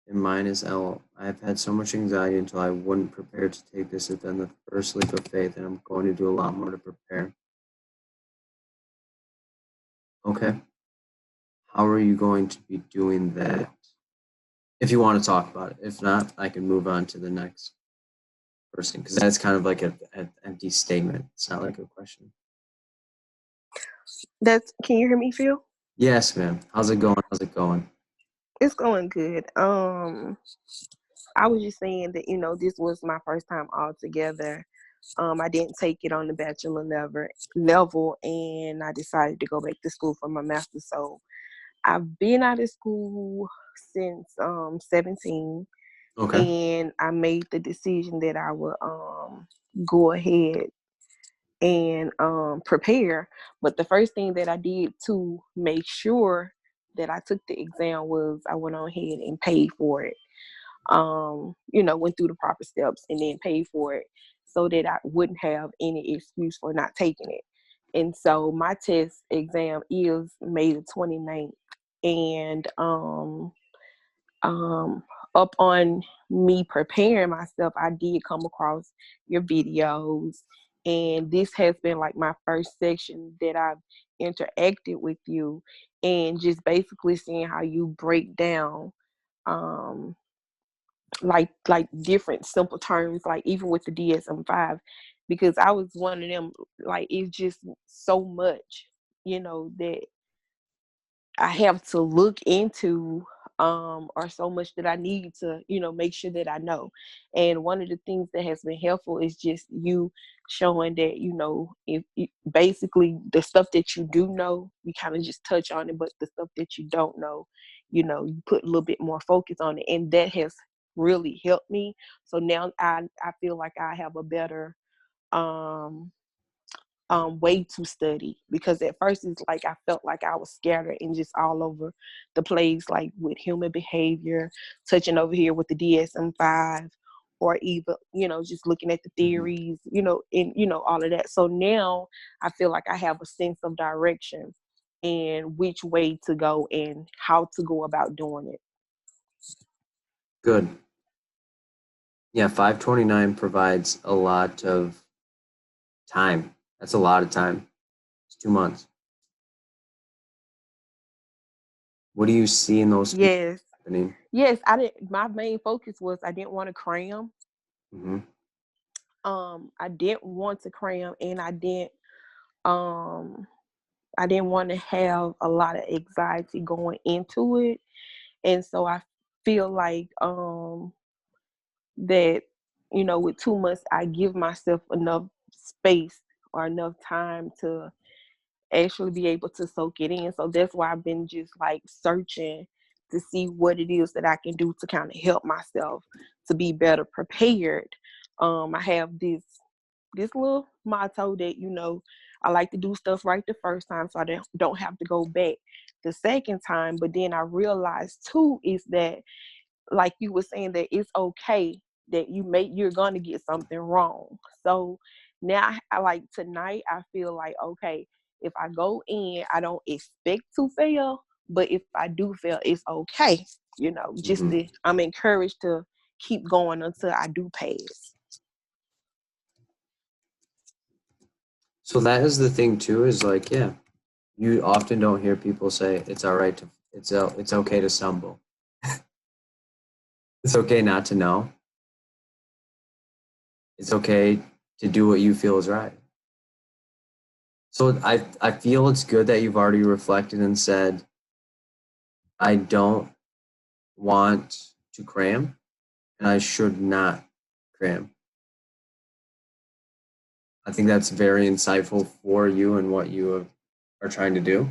Speaker 1: in minus L. I've had so much anxiety until I wasn't prepared to take this. It's been the first leap of faith, and I'm going to do a lot more to prepare. Okay. How are you going to be doing that? If you want to talk about it. If not, I can move on to the next person, because that's kind of like an empty statement. It's not like a question.
Speaker 7: Can you hear me, Phil?
Speaker 1: Yes, ma'am. How's it going?
Speaker 7: It's going good. I was just saying that, this was my first time all together. I didn't take it on the bachelor level, and I decided to go back to school for my master's. So I've been out of school since 17.
Speaker 1: Okay.
Speaker 7: And I made the decision that I would go ahead and prepare. But the first thing that I did to make sure that I took the exam was I went on ahead and paid for it. Went through the proper steps and then paid for it, so that I wouldn't have any excuse for not taking it. And so my test exam is May the 29th. And up on me preparing myself, I did come across your videos, and this has been like my first section that I've interacted with you, and just basically seeing how you break down like different simple terms, like even with the DSM-5, because I was one of them, like it's just so much, that I have to look into, or so much that I need to, make sure that I know. And one of the things that has been helpful is just you showing that, if basically the stuff that you do know, you kind of just touch on it, but the stuff that you don't know, you put a little bit more focus on it. And that has really helped me. So now I feel like I have a better way to study, because at first it's like I felt like I was scattered and just all over the place, like with human behavior, touching over here with the DSM-5, or even, just looking at the theories, and, all of that. So now I feel like I have a sense of direction and which way to go and how to go about doing it.
Speaker 1: Good. Yeah, 529 provides a lot of time. That's a lot of time. It's 2 months. What do you see in those
Speaker 7: Yes.
Speaker 1: happening?
Speaker 7: Yes, my main focus was I didn't want to cram.
Speaker 1: Mm-hmm.
Speaker 7: I didn't want to cram, and I didn't want to have a lot of anxiety going into it. And so I feel like that, with 2 months, I give myself enough space or enough time to actually be able to soak it in. So that's why I've been just like searching to see what it is that I can do to kind of help myself to be better prepared. I have this little motto that, I like to do stuff right the first time, so I don't have to go back the second time. But then I realized too is that, like you were saying, that it's okay that you're gonna get something wrong. So now I like tonight, I feel like, okay, if I go in, I don't expect to fail, but if I do fail, it's okay. I'm encouraged to keep going until I do pass.
Speaker 1: So that is the thing too, is like, yeah, you often don't hear people say it's all right it's okay to stumble. It's okay not to know. It's okay to do what you feel is right. So I feel it's good that you've already reflected and said, I don't want to cram and I should not cram. I think that's very insightful for you and what you are trying to do.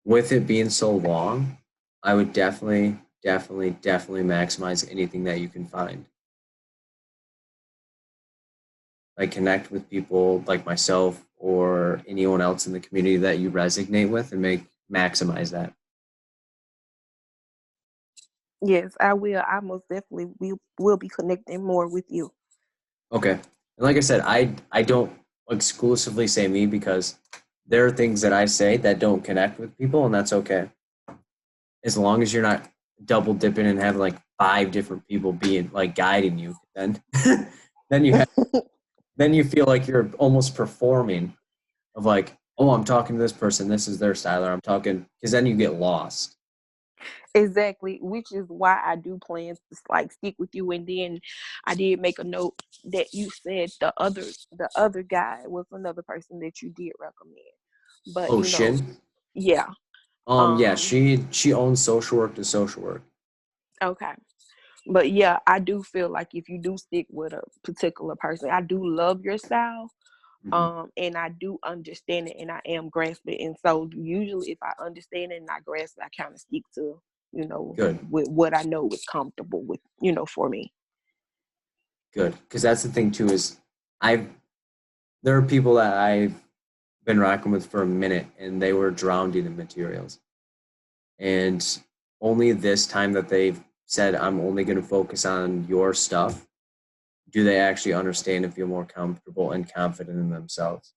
Speaker 1: With it being so long, I would definitely maximize anything that you can find. Like connect with people like myself or anyone else in the community that you resonate with and maximize that.
Speaker 7: Yes, I will. I most definitely will be connecting more with you.
Speaker 1: Okay. And like I said, I don't exclusively say me, because there are things that I say that don't connect with people, and that's okay. As long as you're not double dipping and having like 5 different people being like guiding you, then then you feel like you're almost performing of like, oh, I'm talking to this person, this is their style, or I'm talking, because then you get lost.
Speaker 7: Exactly, which is why I do plan to like stick with you. And then I did make a note that you said the other guy was another person that you did recommend. But
Speaker 1: Shin?
Speaker 7: yeah.
Speaker 1: Yeah, she owns Social Work to Social Work.
Speaker 7: Okay. But yeah, I do feel like if you do stick with a particular person, I do love your style.
Speaker 1: Mm-hmm.
Speaker 7: And I do understand it, and I am grasping. And so usually if I understand it and I grasp it, I kind of stick to,
Speaker 1: Good.
Speaker 7: with what I know is comfortable with, for me.
Speaker 1: Good. Because that's the thing too, is there are people that I've been rocking with for a minute and they were drowned in the materials. And only this time that they've said, I'm only going to focus on your stuff, do they actually understand and feel more comfortable and confident in themselves.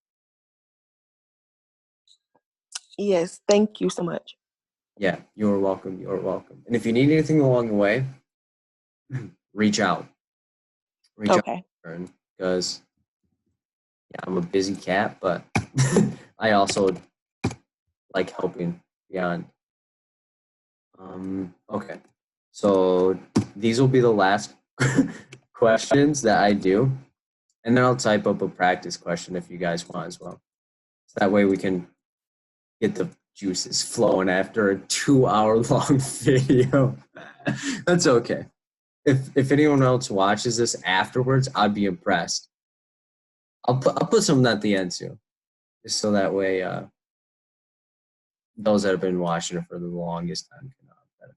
Speaker 7: Yes, thank you so much.
Speaker 1: Yeah, you're welcome. You're welcome. And if you need anything along the way, reach out.
Speaker 7: Okay.
Speaker 1: Because I'm a busy cat, but I also like helping beyond. Okay, so these will be the last questions that I do, and then I'll type up a practice question if you guys want as well. So that way we can get the juices flowing after a 2-hour long video. That's okay. If anyone else watches this afterwards, I'd be impressed. I'll put some at the end too, just so that way those that have been watching it for the longest time can benefit.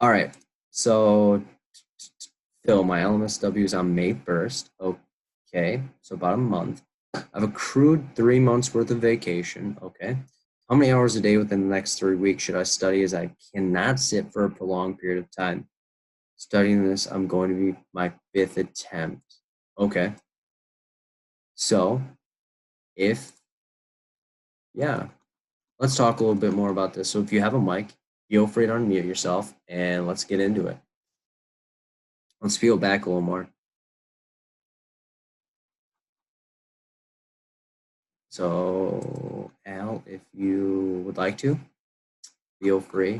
Speaker 1: All right, so Phil, my LMSW is on May 1st. Okay, so about a month. I've accrued 3 months worth of vacation. Okay. How many hours a day within the next 3 weeks should I study, as I cannot sit for a prolonged period of time? Studying this, I'm going to be my 5th attempt. Okay. So, let's talk a little bit more about this. So if you have a mic, feel free to unmute yourself and let's get into it. Let's peel back a little more. So, Al, if you would like to, feel free.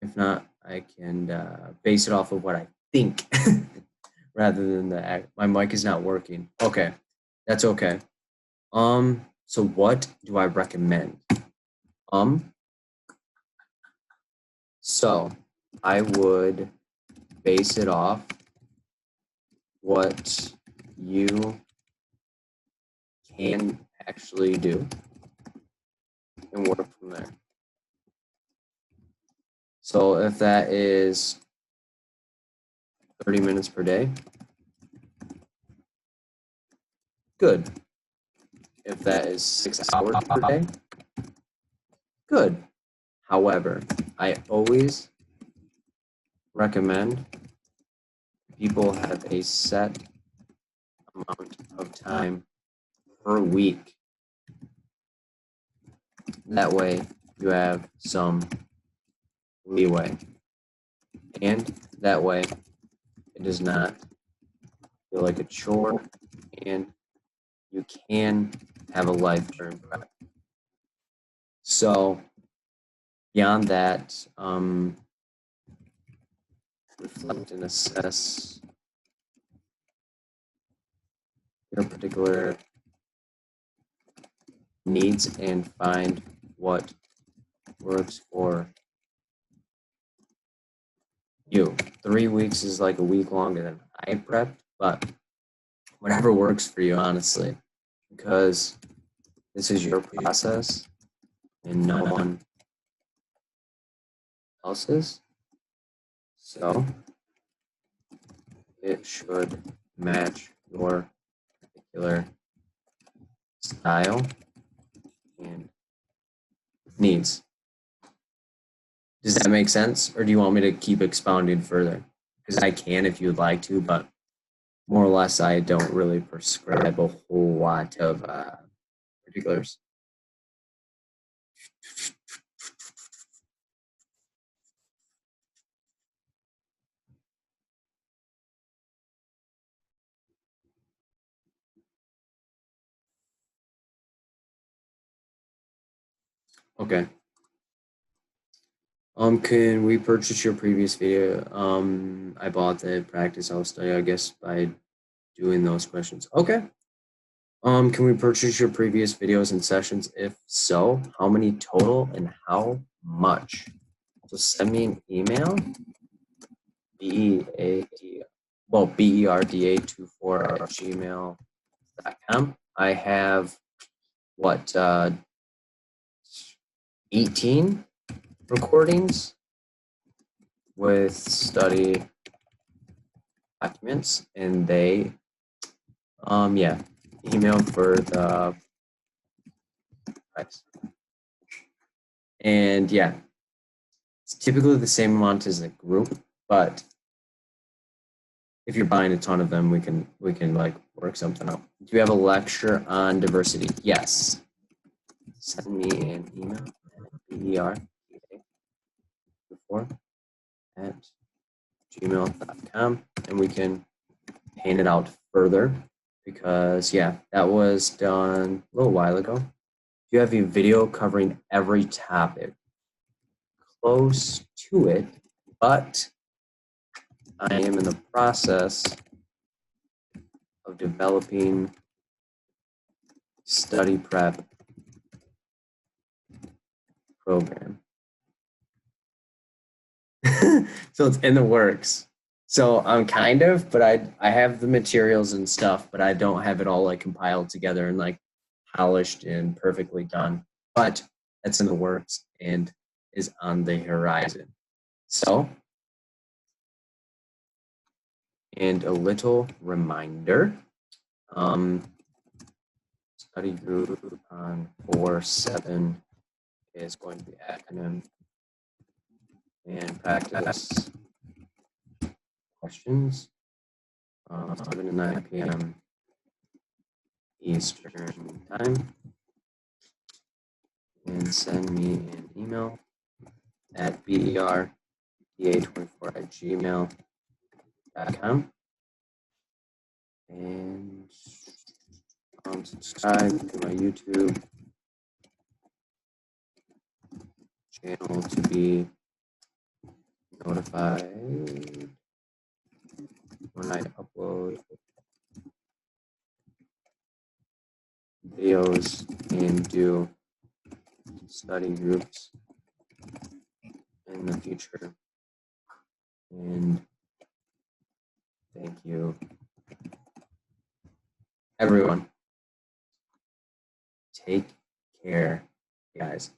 Speaker 1: If not, I can base it off of what I think rather than my mic is not working. Okay, that's okay. So what do I recommend? So I would base it off what you can actually do and work from there. So if that is 30 minutes per day, good. If that is 6 hours per day, good. However, I always recommend people have a set amount of time per week. That way you have some leeway. And that way it does not feel like a chore, and you can have a life during prep. So beyond that, reflect and assess your particular needs and find what works for you. 3 weeks is like a week longer than I prepped, but whatever works for you, honestly, because this is your process and no one else's. So it should match your particular style and needs. Does that make sense? Or do you want me to keep expounding further? Because I can if you would like to, but more or less I don't really prescribe a whole lot of particulars. Okay. Can we purchase your previous video? I bought the practice I'll study, I guess, by doing those questions. Okay. Can we purchase your previous videos and sessions? If so, how many total and how much? So send me an email, berda24@gmail.com. I have 18 recordings with study documents, and they email for the price. And yeah, it's typically the same amount as a group, but if you're buying a ton of them, we can like work something out. Do you have a lecture on diversity? Yes. Send me an email at berda24@gmail.com, and we can paint it out further, because that was done a little while ago. Do you have a video covering every topic? Close to it, but I am in the process of developing study prep program. So it's in the works. So I'm but I have the materials and stuff, but I don't have it all like compiled together and like polished and perfectly done. But that's in the works and is on the horizon. So And a little reminder, study group on 4/7 is going to be acronym and practice questions 7 to 9 p.m. Eastern time, and send me an email at berda24@gmail.com, and subscribe to my YouTube channel to be notified when I upload videos and do study groups in the future. And thank you, everyone. Take care, guys.